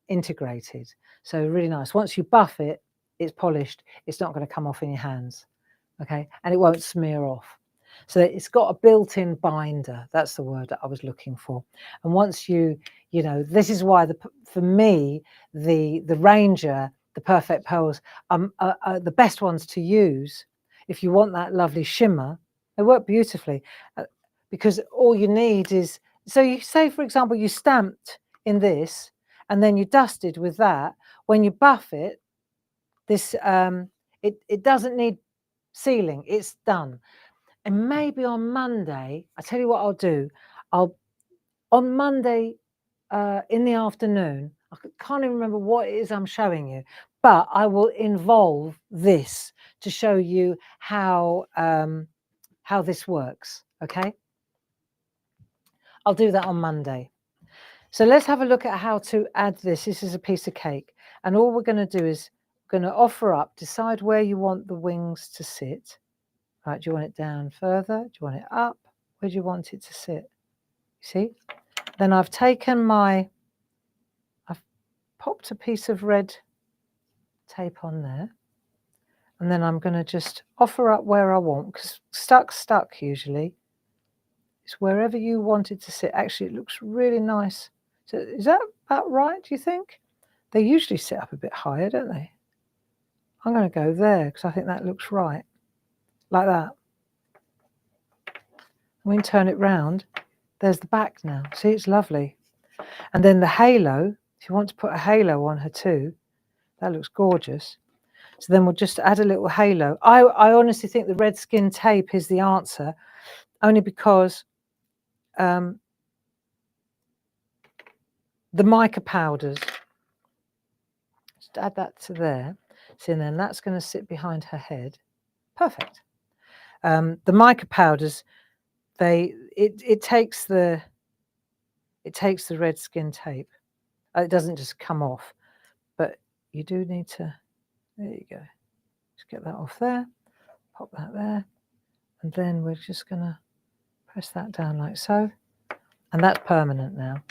integrated. So really nice. Once you buff it, it's polished. It's not going to come off in your hands, okay, and it won't smear off. So it's got a built-in binder. That's the word that I was looking for. And once you know, this is why for me the Ranger, the Perfect Pearls are the best ones to use if you want that lovely shimmer. They work beautifully because all you need is, so you say, for example, you stamped in this and then you dusted with that. When you buff it, this it doesn't need sealing. It's done. And maybe on Monday, I tell you what I'll do. On Monday in the afternoon, I can't even remember what it is I'm showing you, but I will involve this to show you how this works. Okay, I'll do that on Monday. So let's have a look at how to add this. This is a piece of cake, and all we're going to do is going to offer up. Decide where you want the wings to sit. Right, do you want it down further? Do you want it up? Where do you want it to sit? See? Then I've popped a piece of red tape on there. And then I'm going to just offer up where I want, because stuck usually. It's wherever you want it to sit. Actually, it looks really nice. So is that about right, do you think? They usually sit up a bit higher, don't they? I'm going to go there because I think that looks right. Like that. When you turn it round, there's the back now. See, it's lovely. And then the halo, if you want to put a halo on her too, that looks gorgeous. So then we'll just add a little halo. I honestly think the red skin tape is the answer, only because the mica powders, just add that to there. See, and then that's going to sit behind her head. Perfect. The mica powders, it takes the red skin tape. It doesn't just come off, but you do need to. There you go. Just get that off there. Pop that there, and then we're just going to press that down like so, and that's permanent now.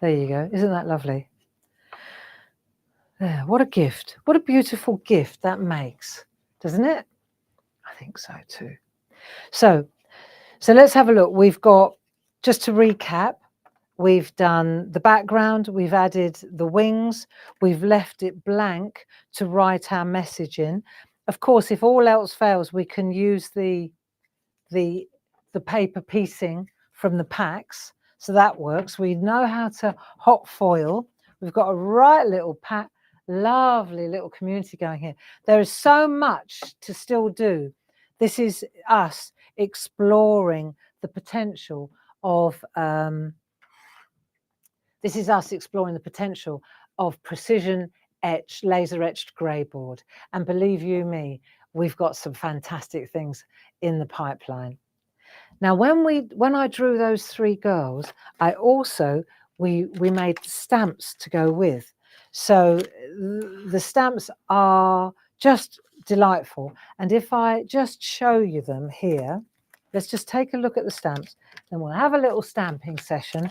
There you go. Isn't that lovely? There. What a gift. What a beautiful gift that makes, doesn't it? I think so too. So let's have a look. We've got, just to recap, we've done the background, we've added the wings, we've left it blank to write our message in. Of course, if all else fails, we can use the paper piecing from the packs. So that works. We know how to hot foil. We've got a right little pack, lovely little community going here. There is so much to still do. This is us exploring the potential of precision etched, laser etched grey board. And believe you me, we've got some fantastic things in the pipeline. Now, when I drew those three girls, I also we made stamps to go with. So the stamps are just delightful. And if I just show you them here, let's just take a look at the stamps. Then we'll have a little stamping session,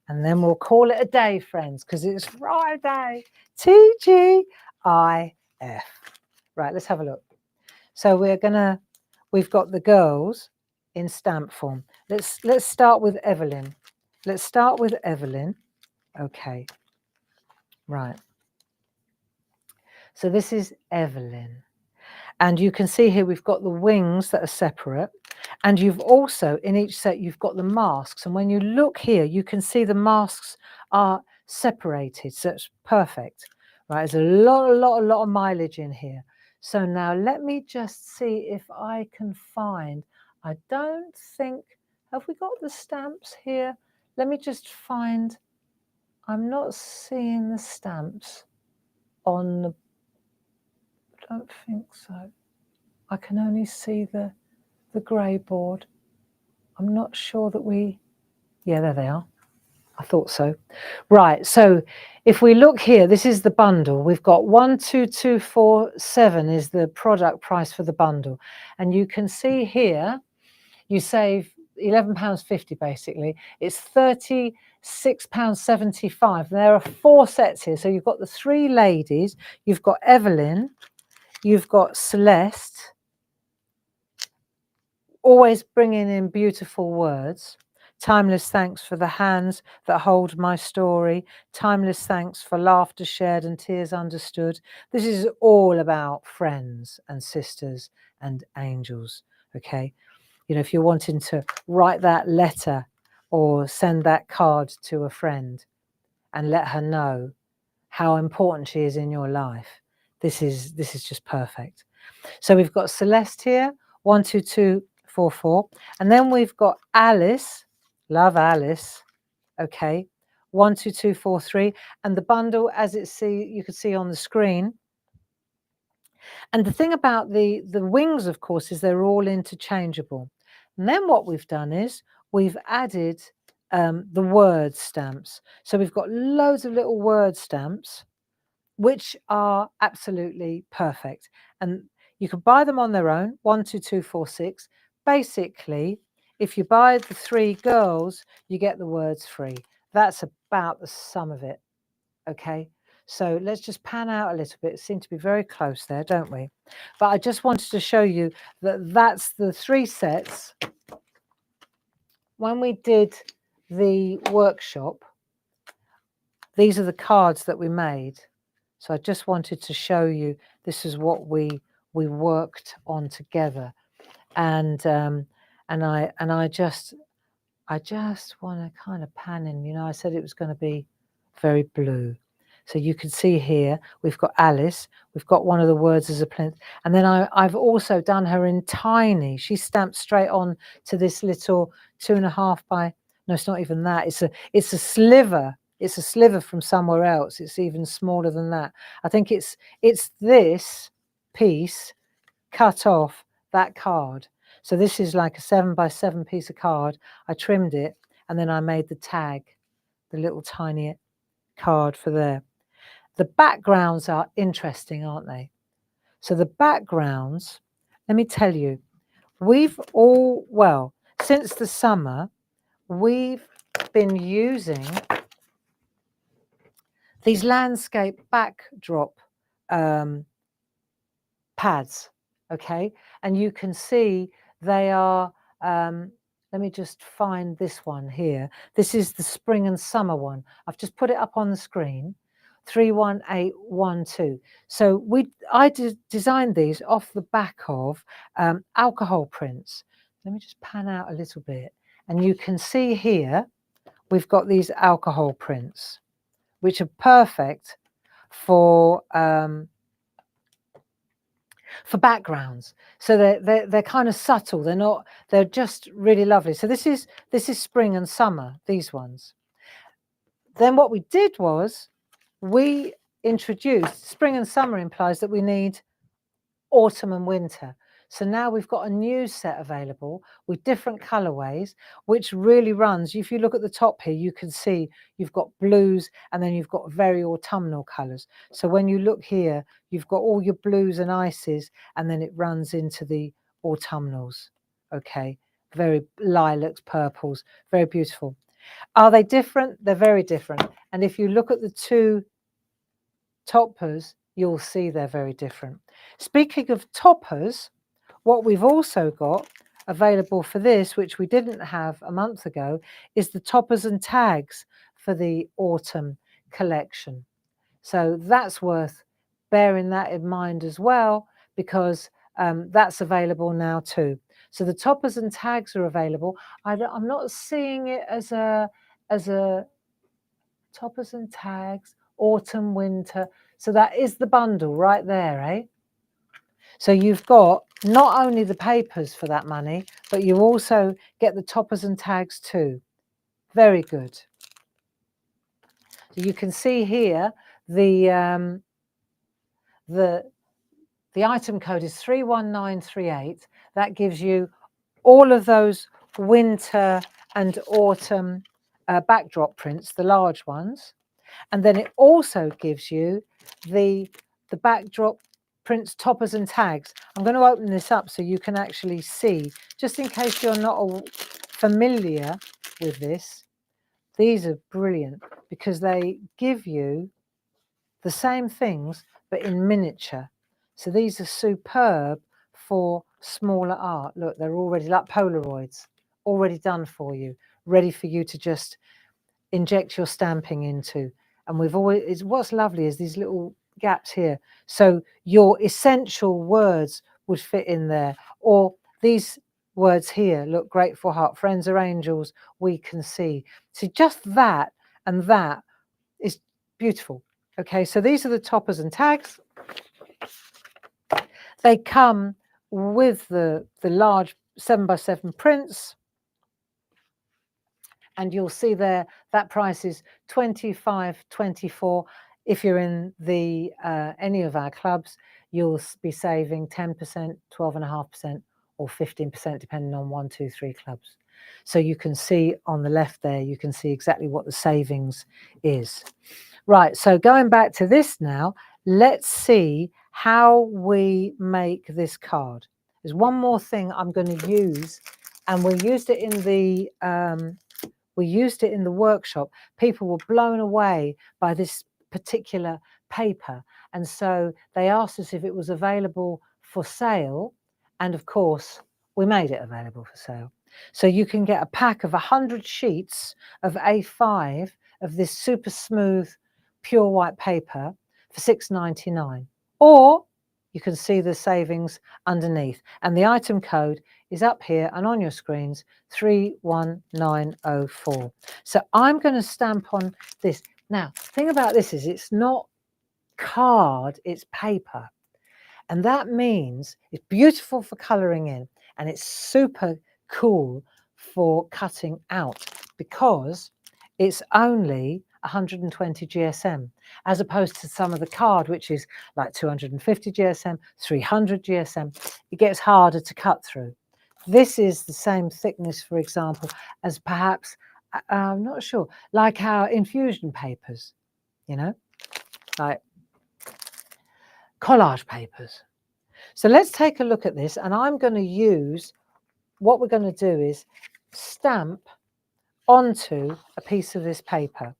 and then we'll call it a day, friends, because it's Friday. TGIF. Right, let's have a look. So we've got the girls in stamp form. Let's start with Evelyn. Let's start with Evelyn. Okay. Right. So this is Evelyn. And you can see here we've got the wings that are separate. And you've also, in each set, you've got the masks. And when you look here, you can see the masks are separated. So it's perfect, right? There's a lot of mileage in here. So now let me just see if I can find, I don't think, have we got the stamps here? Let me just find, I'm not seeing the stamps on the, I don't think so. I can only see the grey board. I'm not sure that we, yeah, there they are. I thought so. Right, so if we look here, this is the bundle. We've got 12247 is the product price for the bundle. And you can see here, you save £11.50 basically. It's £36.75. There are 4 sets here. So you've got the 3 ladies, you've got Evelyn, you've got Celeste, always bringing in beautiful words. Timeless thanks for the hands that hold my story. Timeless thanks for laughter shared and tears understood. This is all about friends and sisters and angels, okay? You know, if you're wanting to write that letter or send that card to a friend and let her know how important she is in your life, this is just perfect. So we've got Celeste here, 12244, and then we've got Alice, love Alice, okay, 12243, and the bundle, as you can see on the screen. And the thing about the wings, of course, is they're all interchangeable. And then what we've done is we've added the word stamps. So we've got loads of little word stamps, which are absolutely perfect. And you can buy them on their own, 12246. Basically, if you buy the 3 girls, you get the words free. That's about the sum of it, okay? So let's just pan out a little bit. It seemed to be very close there, don't we? But I just wanted to show you that that's the 3 sets. When we did the workshop, these are the cards that we made. So I just wanted to show you, this is what we worked on together. And I just want to kind of pan in, you know, I said it was going to be very blue. So you can see here, we've got Alice, we've got one of the words as a plinth. And then I've also done her in tiny. She's stamped straight on to this little 2.5 by, no, it's not even that. It's a sliver. It's a sliver from somewhere else. It's even smaller than that. I think it's this piece cut off that card. So this is like a 7 by 7 piece of card. I trimmed it and then I made the tag, the little tiny card for there. The backgrounds are interesting, aren't they? So the backgrounds, let me tell you, since the summer, we've been using these landscape backdrop pads, okay? And you can see they are, let me just find this one here. This is the spring and summer one. I've just put it up on the screen, 31812. So I designed these off the back of alcohol prints. Let me just pan out a little bit. And you can see here, we've got these alcohol prints, which are perfect for backgrounds. So they're kind of subtle. They're just really lovely. So this is spring and summer, these ones. Then what we did was we introduced, spring and summer implies that we need autumn and winter. So now we've got a new set available with different colorways, which really runs. If you look at the top here, you can see you've got blues and then you've got very autumnal colors. So when you look here, you've got all your blues and ices, and then it runs into the autumnals. Okay, very lilacs, purples, very beautiful. Are they different? They're very different. And if you look at the 2 toppers, you'll see they're very different. Speaking of toppers, what we've also got available for this, which we didn't have a month ago, is the toppers and tags for the autumn collection. So that's worth bearing that in mind as well, because that's available now too. So the toppers and tags are available. I'm not seeing it as a toppers and tags, autumn, winter. So that is the bundle right there, eh? So you've got not only the papers for that money, but you also get the toppers and tags too. Very good. So you can see here the item code is 31938. That gives you all of those winter and autumn backdrop prints, the large ones. And then it also gives you the backdrop prints, toppers and tags. I'm going to open this up so you can actually see, just in case you're not familiar with this. These are brilliant because they give you the same things but in miniature. So these are superb for smaller art. Look, they're already like Polaroids, already done for you, ready for you to just inject your stamping into. And what's lovely is these little gaps here. So your essential words would fit in there, or these words here, look, grateful heart, friends are angels, we can see. So just that and that is beautiful. Okay, so these are the toppers and tags. They come with the large 7x7 prints. And you'll see there that price is $25.24. If you're in the any of our clubs, you'll be saving 10%, 12.5%, or 15%, depending on 1, 2, 3 clubs. So you can see on the left there, you can see exactly what the savings is. Right, so going back to this now, let's see how we make this card. There's one more thing I'm going to use, and we used it in the workshop. People were blown away by this particular paper, and so they asked us if it was available for sale, and of course we made it available for sale. So you can get a pack of 100 sheets of A5 of this super smooth pure white paper for $6.99, or you can see the savings underneath, and the item code is up here and on your screens, 31904. So I'm going to stamp on this. Now, the thing about this is it's not card, it's paper. And that means it's beautiful for colouring in, and it's super cool for cutting out, because it's only 120 GSM, as opposed to some of the card, which is like 250 GSM, 300 GSM. It gets harder to cut through. This is the same thickness, for example, as perhaps, I'm not sure, like our infusion papers, you know, like collage papers. So let's take a look at this, and I'm going to use, what we're going to do is stamp onto a piece of this paper,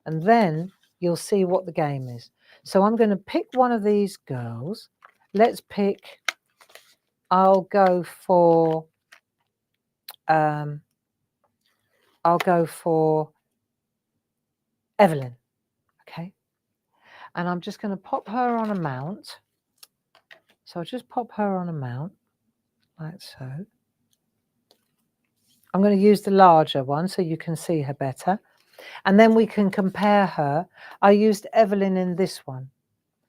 and then you'll see what the game is. So I'm going to pick one of these girls. Let's pick, I'll go for Evelyn, okay? And I'm just going to pop her on a mount. So I'll just pop her on a mount, like so. I'm going to use the larger one so you can see her better. And then we can compare her. I used Evelyn in this one.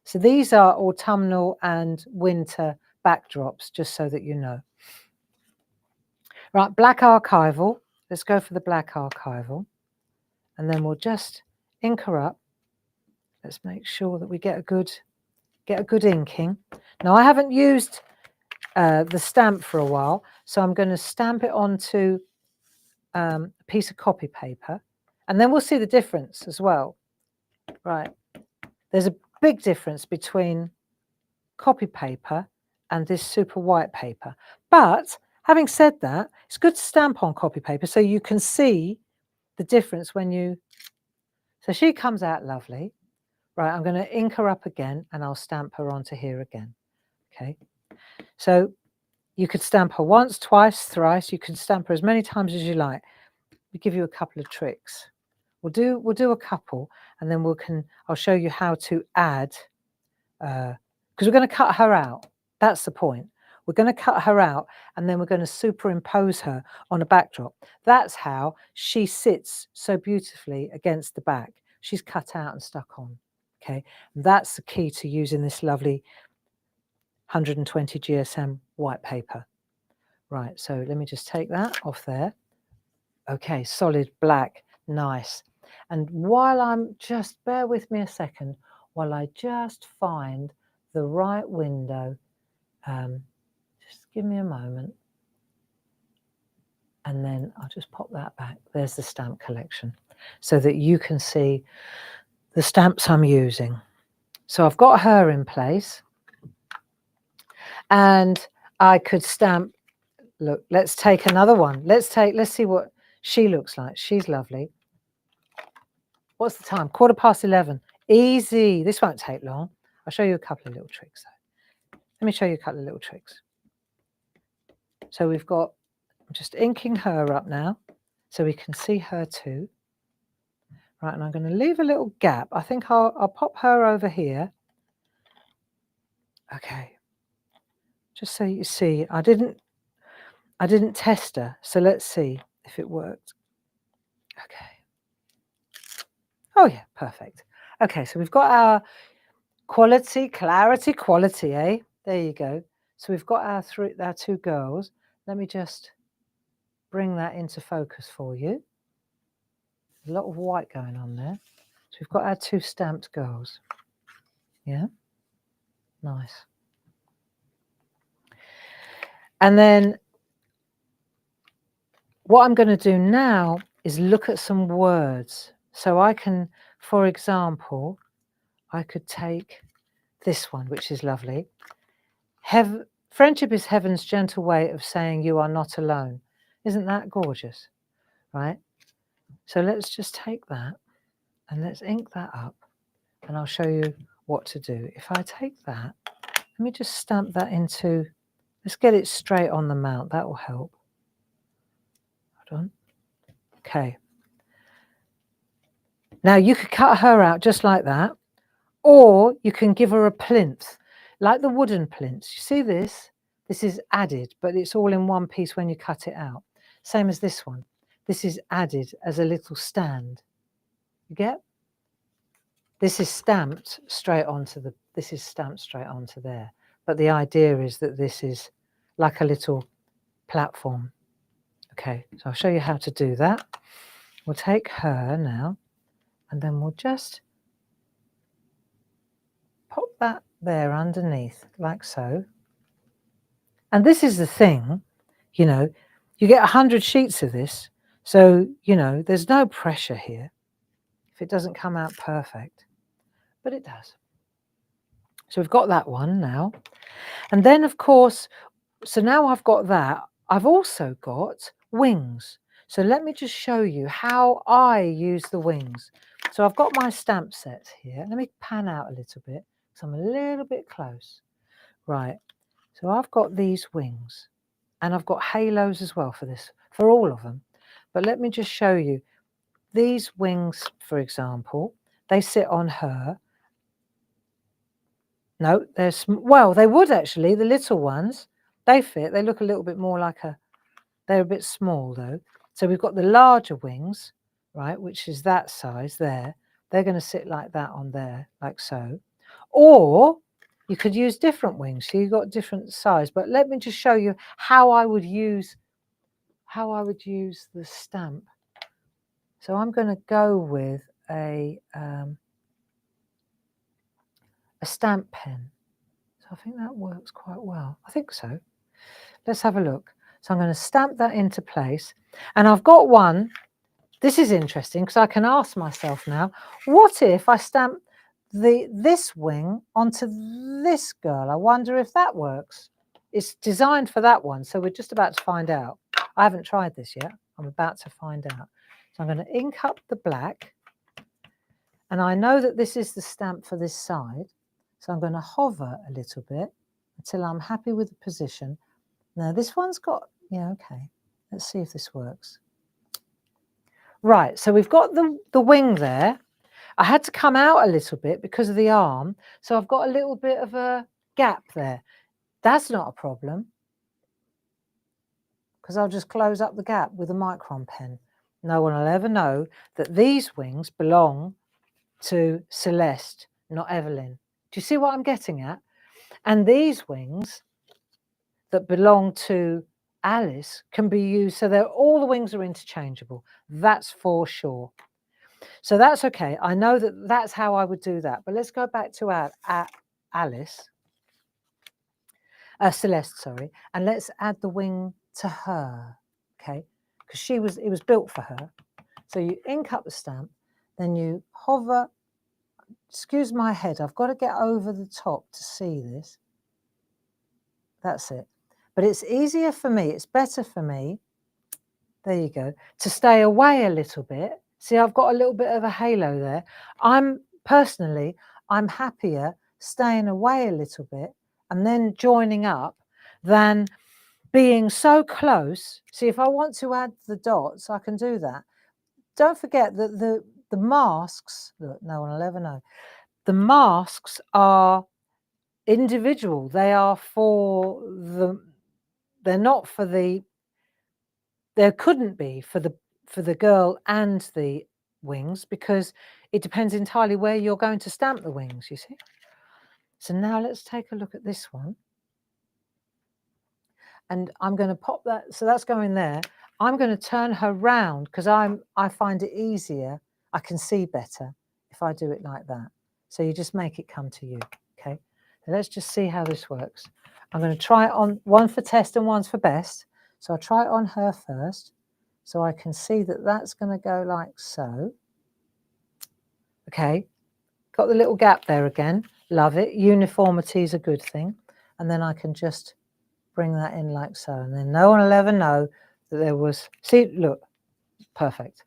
So these are autumnal and winter backdrops, just so that you know. Right, black archival. Let's go for the black archival. And then we'll just ink her up. Let's make sure that we get a good inking. Now, I haven't used the stamp for a while, so I'm going to stamp it onto a piece of copy paper, and then we'll see the difference as well. Right, there's a big difference between copy paper and this super white paper, but having said that, it's good to stamp on copy paper so you can see the difference when you, so she comes out lovely. Right, I'm going to ink her up again, and I'll stamp her onto here again. Okay, so you could stamp her once, twice, thrice. You can stamp her as many times as you like. We give you a couple of tricks. We'll do a couple, and then I'll show you how to add, because we're going to cut her out. That's the point. We're going to cut her out and then we're going to superimpose her on a backdrop. That's how she sits so beautifully against the back. She's cut out and stuck on. Okay, and that's the key to using this lovely 120 GSM white paper. Right, so let me just take that off there. Okay, solid black, nice. And while I'm just, bear with me a second, while I just find the right window, just give me a moment. And then I'll just pop that back. There's the stamp collection so that you can see the stamps I'm using. So I've got her in place and I could stamp, look, let's take another one. Let's see what she looks like. She's lovely. What's the time? 11:15. Easy. This won't take long. I'll show you a couple of little tricks though. Let me show you a couple of little tricks. So we've got, I'm just inking her up now so we can see her too. Right, and I'm going to leave a little gap. I think I'll pop her over here. Okay. Just so you see, I didn't test her. So let's see if it worked. Okay. Oh yeah, perfect. Okay, so we've got our quality, clarity, quality, eh? There you go. So we've got our two girls. Let me just bring that into focus for you. A lot of white going on there. So we've got our two stamped girls. Yeah, nice. And then what I'm going to do now is look at some words. So I can, for example, I could take this one, which is lovely. Friendship is heaven's gentle way of saying you are not alone. Isn't that gorgeous? Right? So let's just take that and let's ink that up and I'll show you what to do. If I take that, let me just stamp that into, let's get it straight on the mount. That will help. Hold on. Okay. Now you could cut her out just like that, or you can give her a plinth, like the wooden plinths. You see this? This is added, but it's all in one piece when you cut it out. Same as this one. This is added as a little stand. You get? This is stamped straight onto there. But the idea is that this is like a little platform. Okay, so I'll show you how to do that. We'll take her now, and then we'll just pop that there underneath, like so. And this is the thing, you know, you get 100 sheets of this, so, you know, there's no pressure here if it doesn't come out perfect, but it does. So we've got that one now. And then, of course, so now I've got that, I've also got wings. So let me just show you how I use the wings. So I've got my stamp set here. Let me pan out a little bit, so I'm a little bit close. Right, so I've got these wings and I've got halos as well for this, for all of them. But let me just show you. These wings, for example, they sit on her. No, they're well, they would actually, the little ones, they fit. They look a little bit more like they're a bit small though. So we've got the larger wings, right, which is that size there. They're going to sit like that on there, like so. Or you could use different wings. So you've got different size. But let me just show you how I would use the stamp. So I'm going to go with a stamp pen. So I think that works quite well. I think so. Let's have a look. So I'm going to stamp that into place. And I've got one. This is interesting because I can ask myself now, what if I stamp this wing onto this girl? I wonder if that works. It's designed for that one. So we're just about to find out. I haven't tried this yet. I'm about to find out. So I'm going to ink up the black. And I know that this is the stamp for this side. So I'm going to hover a little bit until I'm happy with the position. Now this one's got, yeah, okay. Let's see if this works. Right, so we've got the wing there. I had to come out a little bit because of the arm. So I've got a little bit of a gap there. That's not a problem. because I'll just close up the gap with a micron pen. No one will ever know that these wings belong to Celeste, not Evelyn. Do you see what I'm getting at? And these wings that belong to Alice can be used, so all the wings are interchangeable. That's for sure. So that's okay. I know that that's how I would do that. But let's go back to our Alice, Celeste, sorry, and let's add the wing to her, okay? Because it was built for her. So you ink up the stamp, then you hover. Excuse my head. I've got to get over the top to see this. That's it. But it's easier for me. It's better for me. There you go. To stay away a little bit. See, I've got a little bit of a halo there. I'm happier staying away a little bit and then joining up than being so close. See, if I want to add the dots, I can do that. Don't forget that the masks, look, no one will ever know. The masks are individual. They are for they're not for there couldn't be for the girl and the wings, because it depends entirely where you're going to stamp the wings, you see. So now let's take a look at this one. And I'm going to pop that, so that's going there. I'm going to turn her round because I find it easier. I can see better if I do it like that. So you just make it come to you, okay? So let's just see how this works. I'm going to try it on, one for test and one's for best. So I'll try it on her first. So I can see that that's going to go like so. Okay, got the little gap there again. Love it. Uniformity is a good thing. And then I can just bring that in like so. And then no one will ever know that there was, see, look, perfect.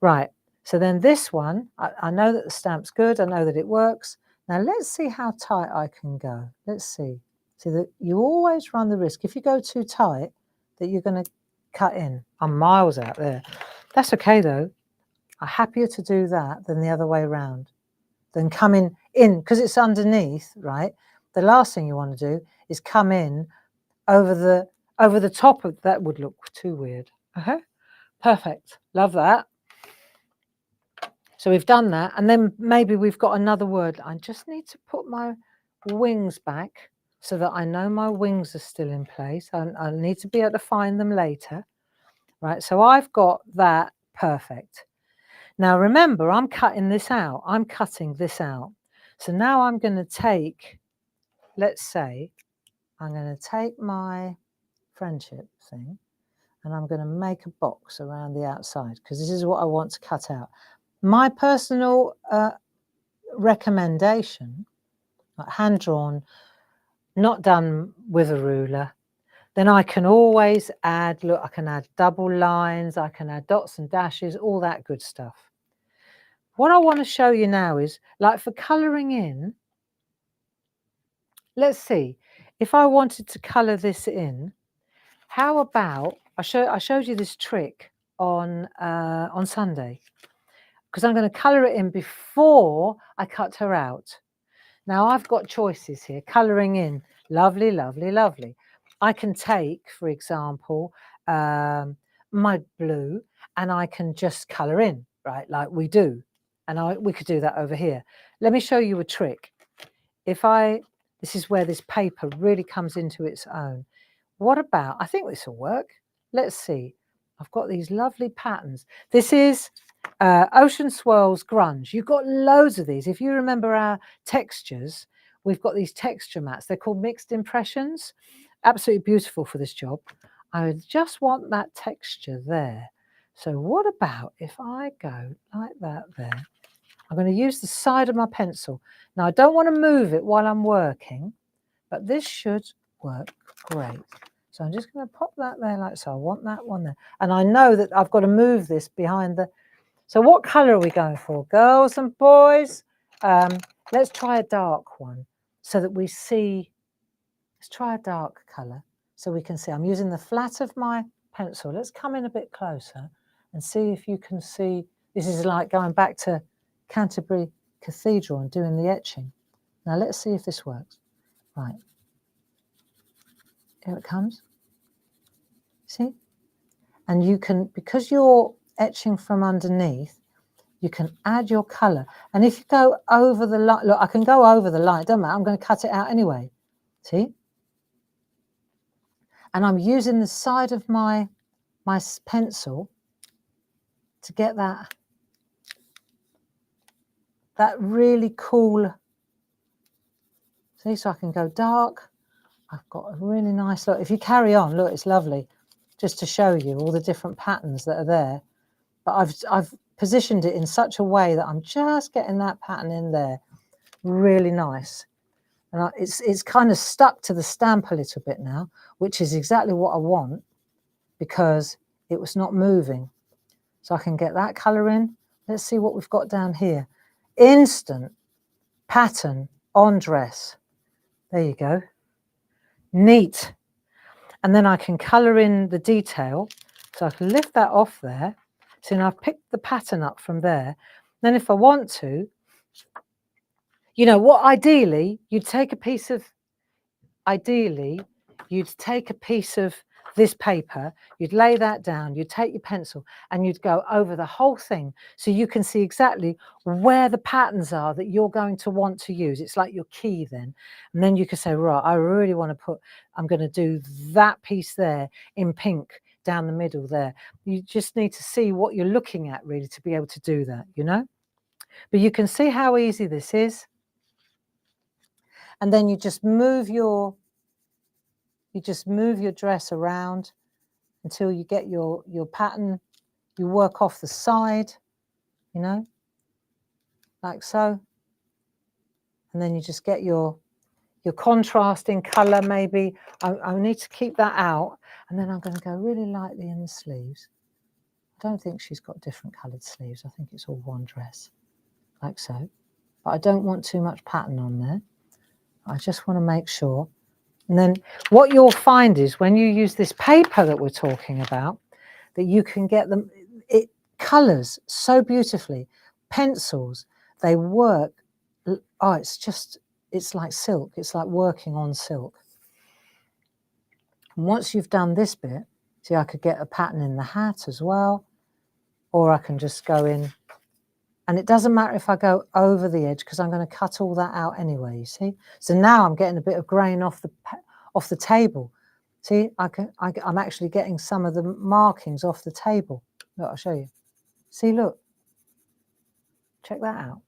Right, so then this one, I know that the stamp's good. I know that it works. Now let's see how tight I can go. Let's see. See that you always run the risk, if you go too tight, that you're going to cut in. I'm miles out there. That's okay though. I'm happier to do that than the other way around, than coming in, because it's underneath, right? The last thing you want to do is come in over the top of that. Would look too weird. Perfect. Love that. So we've done that, and then maybe we've got another word. I just need to put my wings back so that I know my wings are still in place. I need to be able to find them later. Right, so I've got that perfect. Now remember, I'm cutting this out. I'm cutting this out. So now I'm going to take, let's say, I'm going to take my friendship thing and I'm going to make a box around the outside, because this is what I want to cut out. My personal recommendation, like hand drawn, not done with a ruler, then I can always add, look, I can add double lines, I can add dots and dashes, all that good stuff. What I want to show you now is, like for colouring in, let's see, if I wanted to colour this in, how about, I showed you this trick on Sunday, because I'm going to colour it in before I cut her out. Now I've got choices here. Colouring in, lovely, lovely, lovely. I can take, for example, my blue, and I can just colour in, right, like we do. And we could do that over here. Let me show you a trick. This is where this paper really comes into its own. What about, I think this will work. Let's see. I've got these lovely patterns. This is Ocean Swirls Grunge. You've got loads of these. If you remember our textures, we've got these texture mats. They're called Mixed Impressions. Absolutely beautiful for this job. I just want that texture there. So what about if I go like that there? I'm going to use the side of my pencil. Now, I don't want to move it while I'm working, but this should work great. So I'm just going to pop that there like so. I want that one there. And I know that I've got to move this behind the... So what colour are we going for, girls and boys? Let's try a dark one so that we see. Let's try a dark colour so we can see. I'm using the flat of my pencil. Let's come in a bit closer and see if you can see. This is like going back to Canterbury Cathedral and doing the etching. Now let's see if this works. Right. Here it comes. See? And you can, because you're etching from underneath, you can add your colour. And if you go over the line, look, I can go over the line, don't matter, I'm going to cut it out anyway. See? And I'm using the side of my pencil to get that really cool. See, so I can go dark. I've got a really nice look. If you carry on, look, it's lovely. Just to show you all the different patterns that are there. But I've positioned it in such a way that I'm just getting that pattern in there. Really nice. And it's kind of stuck to the stamp a little bit now, which is exactly what I want because it was not moving. So I can get that colour in. Let's see what we've got down here. Instant pattern on dress. There you go. Neat. And then I can colour in the detail. So I can lift that off there. So now I've picked the pattern up from there. Then if I want to, you know what, ideally, you'd take a piece of this paper, you'd lay that down, you'd take your pencil and you'd go over the whole thing so you can see exactly where the patterns are that you're going to want to use. It's like your key then. And then you can say, right, I really want to I'm going to do that piece there in pink down the middle there. You just need to see what you're looking at really to be able to do that, you know? But you can see how easy this is. And then you just move your dress around until you get your pattern. You work off the side, you know, like so. And then you just get your contrasting colour maybe. I need to keep that out. And then I'm going to go really lightly in the sleeves. I don't think she's got different coloured sleeves. I think it's all one dress, like so. But I don't want too much pattern on there. I just want to make sure. And then what you'll find is when you use this paper that we're talking about, that you can get them, it colours so beautifully. Pencils, they work, oh, it's like silk. It's like working on silk. And once you've done this bit, see, I could get a pattern in the hat as well, or I can just go in. And it doesn't matter if I go over the edge because I'm going to cut all that out anyway, you see. So now I'm getting a bit of grain off the table. See, I'm actually getting some of the markings off the table. Look, I'll show you. See, look. Check that out.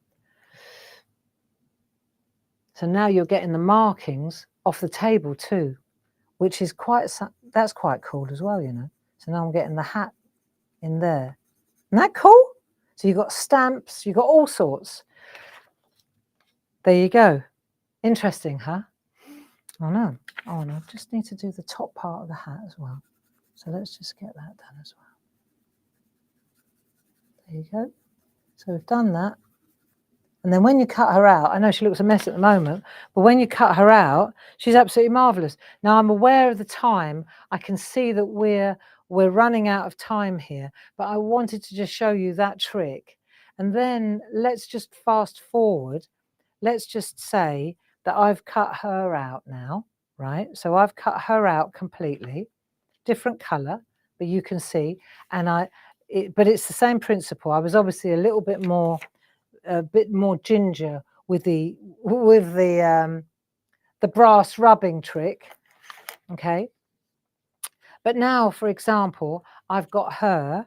So now you're getting the markings off the table too, which is that's quite cool as well, you know. So now I'm getting the hat in there. Isn't that cool? So you've got stamps, you've got all sorts. There you go. Interesting, huh? Oh no, I just need to do the top part of the hat as well. So let's just get that done as well. There you go. So we've done that. And then when you cut her out, I know she looks a mess at the moment, but when you cut her out, she's absolutely marvellous. Now I'm aware of the time. I can see that we're running out of time here, but I wanted to just show you that trick. And then let's just fast forward. Let's just say that I've cut her out now, right? So I've cut her out completely, different colour, but you can see, but it's the same principle. I was obviously a bit more ginger with the brass rubbing trick, okay? But now, for example, I've got her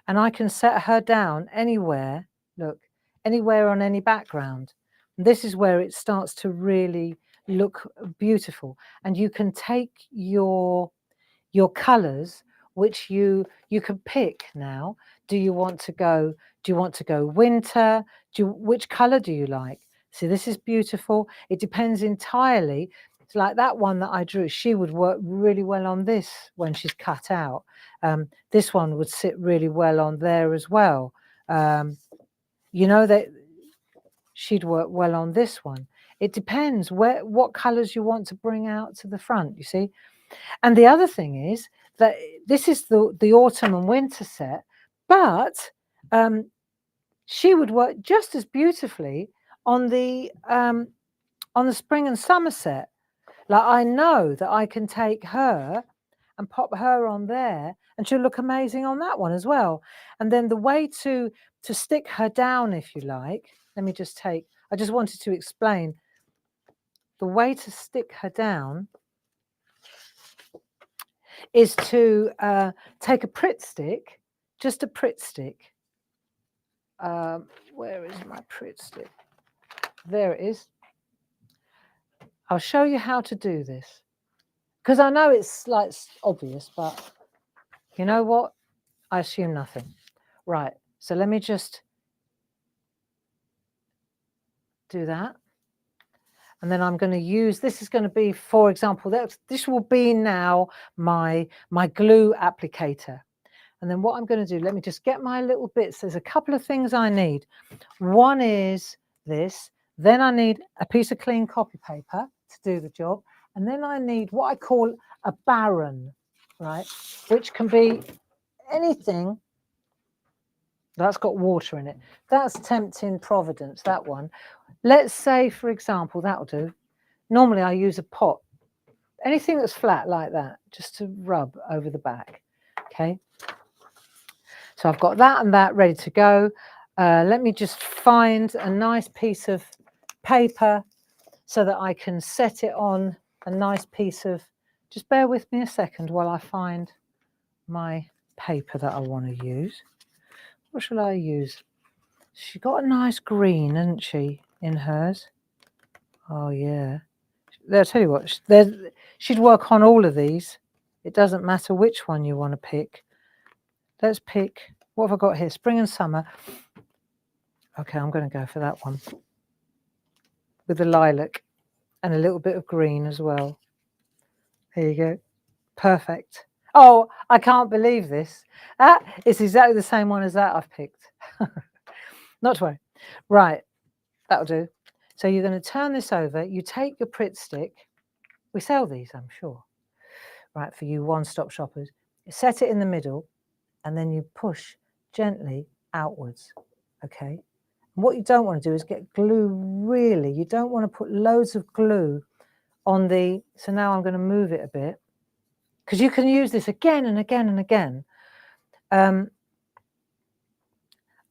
and I can set her down anywhere, look, anywhere on any background. And this is where it starts to really look beautiful. And you can take your colours, which you can pick now. Do you want to go winter? Which colour do you like? See, this is beautiful. It depends entirely. It's like that one that I drew. She would work really well on this when she's cut out. This one would sit really well on there as well. You know, that she'd work well on this one. It depends what colours you want to bring out to the front, you see. And the other thing is that this is the autumn and winter set, but she would work just as beautifully on the spring and summer set. Like, I know that I can take her and pop her on there, and she'll look amazing on that one as well. And then the way to stick her down, if you like, let me just take, I just wanted to explain the way to stick her down is to take a Pritt stick, just a Pritt stick. Where is my Pritt stick? There it is. I'll show you how to do this, because I know it's like obvious, but you know what? I assume nothing. Right, so let me just do that. And then I'm going to use, this is going to be, for example, this will be now my glue applicator. And then what I'm going to do, let me just get my little bits. There's a couple of things I need. One is this. Then I need a piece of clean copy paper to do the job. And then I need what I call a barron, right? Which can be anything that's got water in it. That's Tempting Providence, that one. Let's say, for example, that'll do. Normally I use a pot. Anything that's flat like that, just to rub over the back, okay? So I've got that and that ready to go. Let me just find a nice piece of paper so that I can set it on a nice piece of, just bear with me a second while I find my paper that I want to use. What shall I use? She got a nice green, hasn't she, in hers? Oh, yeah. I'll tell you what, she'd work on all of these. It doesn't matter which one you want to pick. Let's pick, what have I got here? Spring and summer. Okay, I'm going to go for that one. With the lilac and a little bit of green as well. There you go. Perfect. Oh, I can't believe this. It's exactly the same one as that I've picked. Not to worry. Right, that'll do. So you're going to turn this over. You take your Pritt stick. We sell these, I'm sure. Right, for you one-stop shoppers. You set it in the middle, and then you push gently outwards, okay? And what you don't want to do is get glue really. You don't want to put loads of glue on the, so now I'm going to move it a bit, because you can use this again and again and again.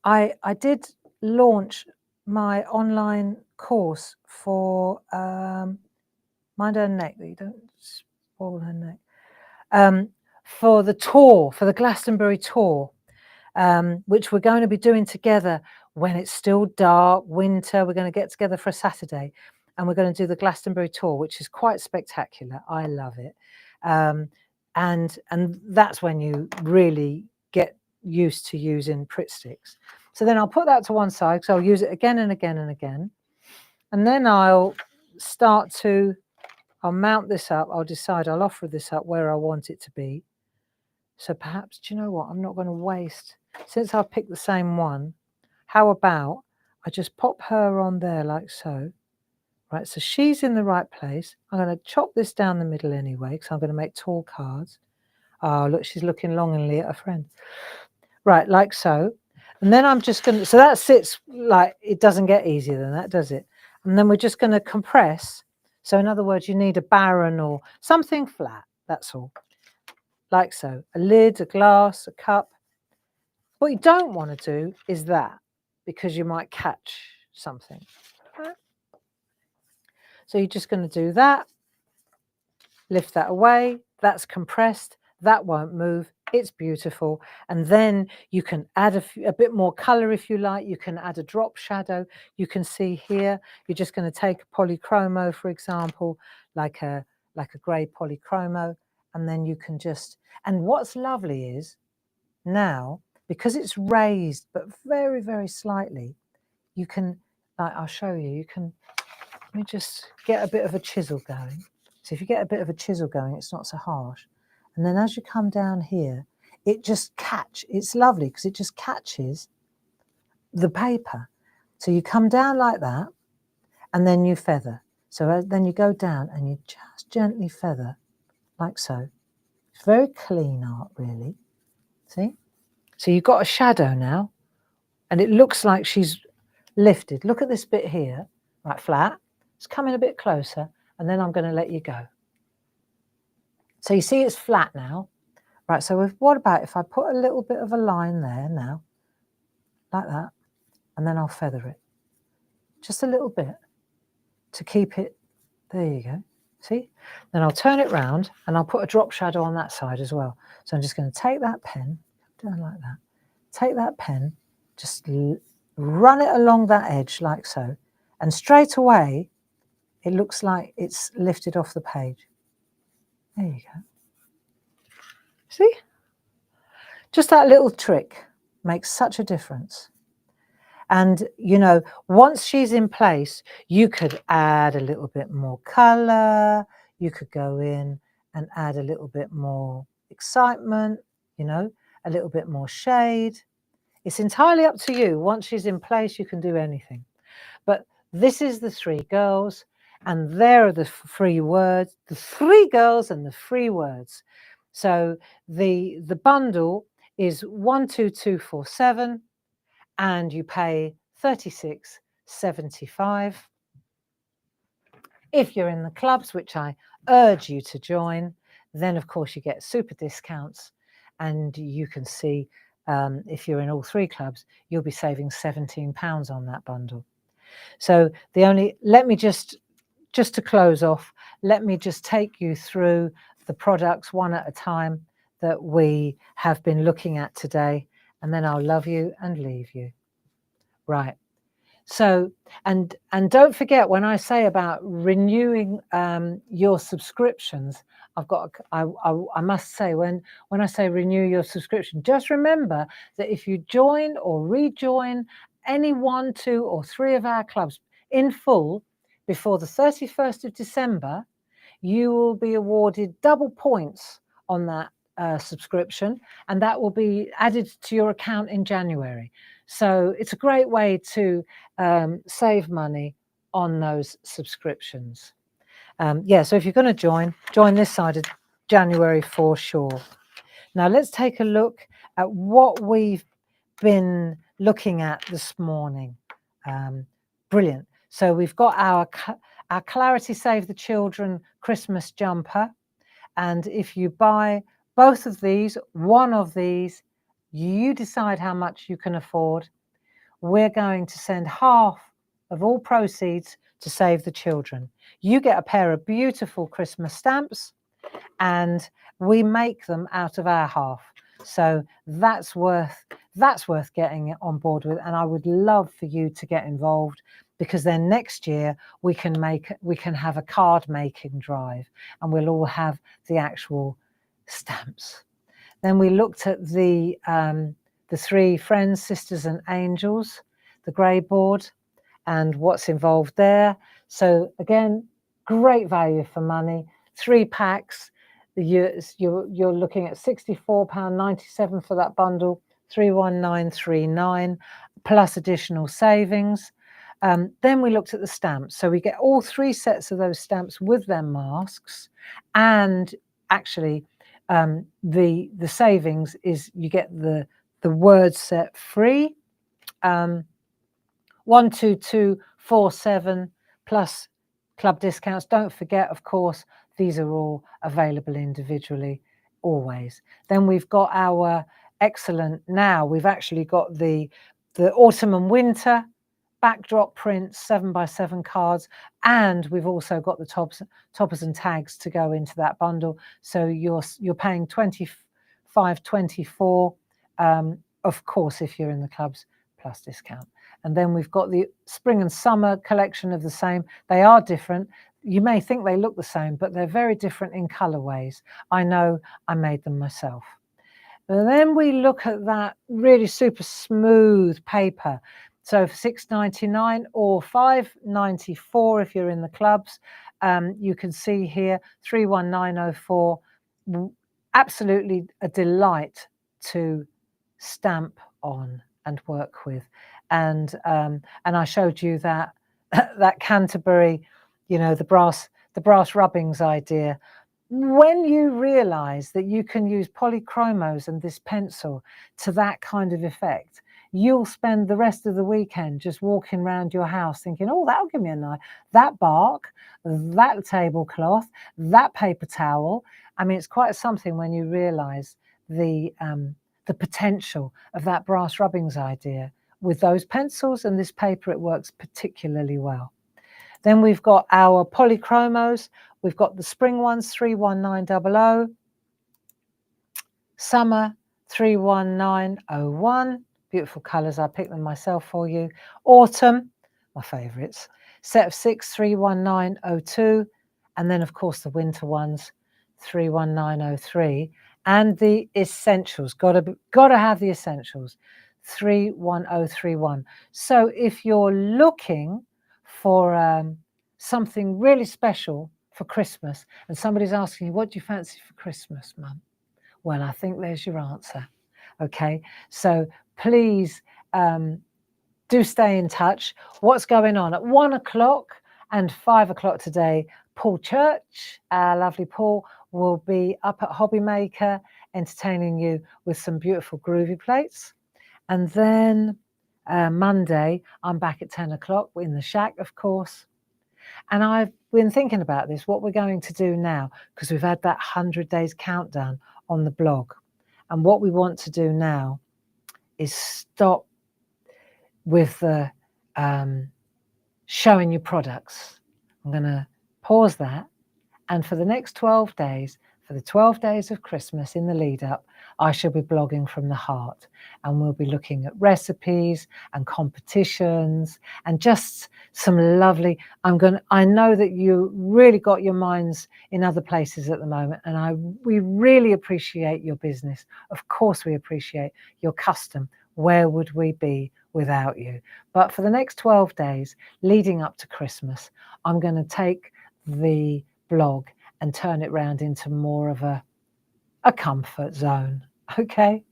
I did launch my online course for Mind Her Neck, that you don't spoil her neck, for the tour, for the Glastonbury tour, which we're going to be doing together when it's still dark, winter. We're going to get together for a Saturday, and we're going to do the Glastonbury tour, which is quite spectacular. I love it. And that's when you really get used to using Pritt sticks. So then I'll put that to one side, because I'll use it again and again and again. And then I'll start to, I'll mount this up. I'll decide, I'll offer this up where I want it to be. So perhaps, do you know what? I'm not going to waste, since I've picked the same one, how about I just pop her on there like so. Right, so she's in the right place. I'm going to chop this down the middle anyway, because I'm going to make tall cards. Oh, look, she's looking longingly at her friend. Right, like so. And then I'm just going to, so that sits like, it doesn't get easier than that, does it? And then we're just going to compress. So in other words, you need a barron or something flat, that's all. Like so, a lid, a glass, a cup. What you don't want to do is that, because you might catch something. Right? So you're just going to do that, lift that away, that's compressed, that won't move, it's beautiful. And then you can add a bit more colour if you like, you can add a drop shadow. You can see here, you're just going to take a polychromo, for example, like a grey polychromo, and then you can just, and what's lovely is now, because it's raised but very, very slightly, you can, like I'll show you, you can, let me just get a bit of a chisel going. So if you get a bit of a chisel going, it's not so harsh. And then as you come down here, it just it's lovely because it just catches the paper. So you come down like that, and then you feather. So then you go down and you just gently feather, like so. It's very clean art, really. See? So you've got a shadow now, and it looks like she's lifted. Look at this bit here, right, flat. It's coming a bit closer, and then I'm going to let you go. So you see it's flat now. Right, so what about if I put a little bit of a line there now, like that, and then I'll feather it. Just a little bit to keep it, there you go, see? Then I'll turn it round and I'll put a drop shadow on that side as well. So I'm just going to take that pen, down like that, take that pen, just run it along that edge like so, and straight away it looks like it's lifted off the page. There you go. See? Just that little trick makes such a difference. And, you know, once she's in place, you could add a little bit more colour. You could go in and add a little bit more excitement, you know, a little bit more shade. It's entirely up to you. Once she's in place, you can do anything. But this is the three girls, and there are the three words, the three girls and the three words. So the bundle is 12247, and you pay $36.75. If you're in the clubs, which I urge you to join, then of course you get super discounts, and you can see if you're in all three clubs, you'll be saving £17 on that bundle. So let me just to close off, let me just take you through the products one at a time that we have been looking at today, and then I'll love you and leave you. Right. So, and don't forget, when I say about renewing your subscriptions, I must say, when I say renew your subscription, just remember that if you join or rejoin any 1, 2, or 3 of our clubs in full before the 31st of December, you will be awarded double points on that subscription, and that will be added to your account in January. So it's a great way to save money on those subscriptions. Yeah, so if you're going to join this side of January for sure. Now let's take a look at what we've been looking at this morning. Brilliant. So we've got our Clarity Save the Children Christmas jumper. And if you buy both of these, one of these, you decide how much you can afford. We're going to send half of all proceeds to Save the Children. You get a pair of beautiful Christmas stamps, and we make them out of our half. So that's worth getting on board with, and I would love for you to get involved, because then next year we can have a card making drive, and we'll all have the actual stamps. Then we looked at the three Friends, Sisters and Angels, the grey board, and what's involved there. So again, great value for money. 3 packs. You're looking at £64.97 for that bundle, 31939 plus additional savings. Then we looked at the stamps. So we get all 3 sets of those stamps with their masks, and actually the savings is you get the word set free. 12247 plus club discounts. Don't forget, of course, these are all available individually always. Then we've got our excellent, now we've actually got the autumn and winter backdrop prints, 7x7 cards, and we've also got the toppers and tags to go into that bundle. So you're paying $25.24, of course, if you're in the clubs, plus discount. And then we've got the spring and summer collection of the same. They are different. You may think they look the same, but they're very different in colorways. I know, I made them myself. And then we look at that really super smooth paper. So for $6.99 or $5.94 if you're in the clubs, you can see here 31904. Absolutely a delight to stamp on and work with. And I showed you that that Canterbury, you know, the brass rubbings idea. When you realize that you can use polychromos and this pencil to that kind of effect, you'll spend the rest of the weekend just walking around your house thinking, oh, that'll give me a nice, that bark, that tablecloth, that paper towel, I mean, it's quite something when you realise the potential of that brass rubbings idea. With those pencils and this paper, it works particularly well. Then we've got our polychromos. We've got the spring ones, 31900, summer 31901. Beautiful colours. I picked them myself for you. Autumn, my favourites. Set of 6, 31902. And then, of course, the winter ones, 31903. And the essentials. Gotta have the essentials, 31031. So if you're looking for something really special for Christmas, and somebody's asking you, what do you fancy for Christmas, Mum? Well, I think there's your answer. Okay, so please do stay in touch. What's going on at 1 o'clock and 5 o'clock today? Paul Church, our lovely Paul, will be up at Hobbymaker entertaining you with some beautiful groovy plates. And then Monday, I'm back at 10 o'clock in the shack, of course. And I've been thinking about this, what we're going to do now, because we've had that 100 days countdown on the blog. And what we want to do now is stop with the showing you products. I'm going to pause that. And for the next 12 days, for the 12 days of Christmas in the lead up, I shall be blogging from the heart, and we'll be looking at recipes and competitions and just some lovely, I know that you really got your minds in other places at the moment, and we really appreciate your business. Of course, we appreciate your custom. Where would we be without you? But for the next 12 days leading up to Christmas, I'm going to take the blog and turn it round into more of a comfort zone. Okay,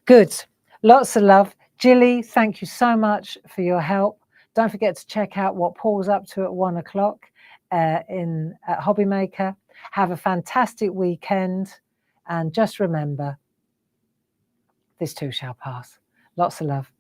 good. Lots of love. Jilly, thank you so much for your help. Don't forget to check out what Paul's up to at 1 o'clock at Hobbymaker. Have a fantastic weekend, and just remember, this too shall pass. Lots of love.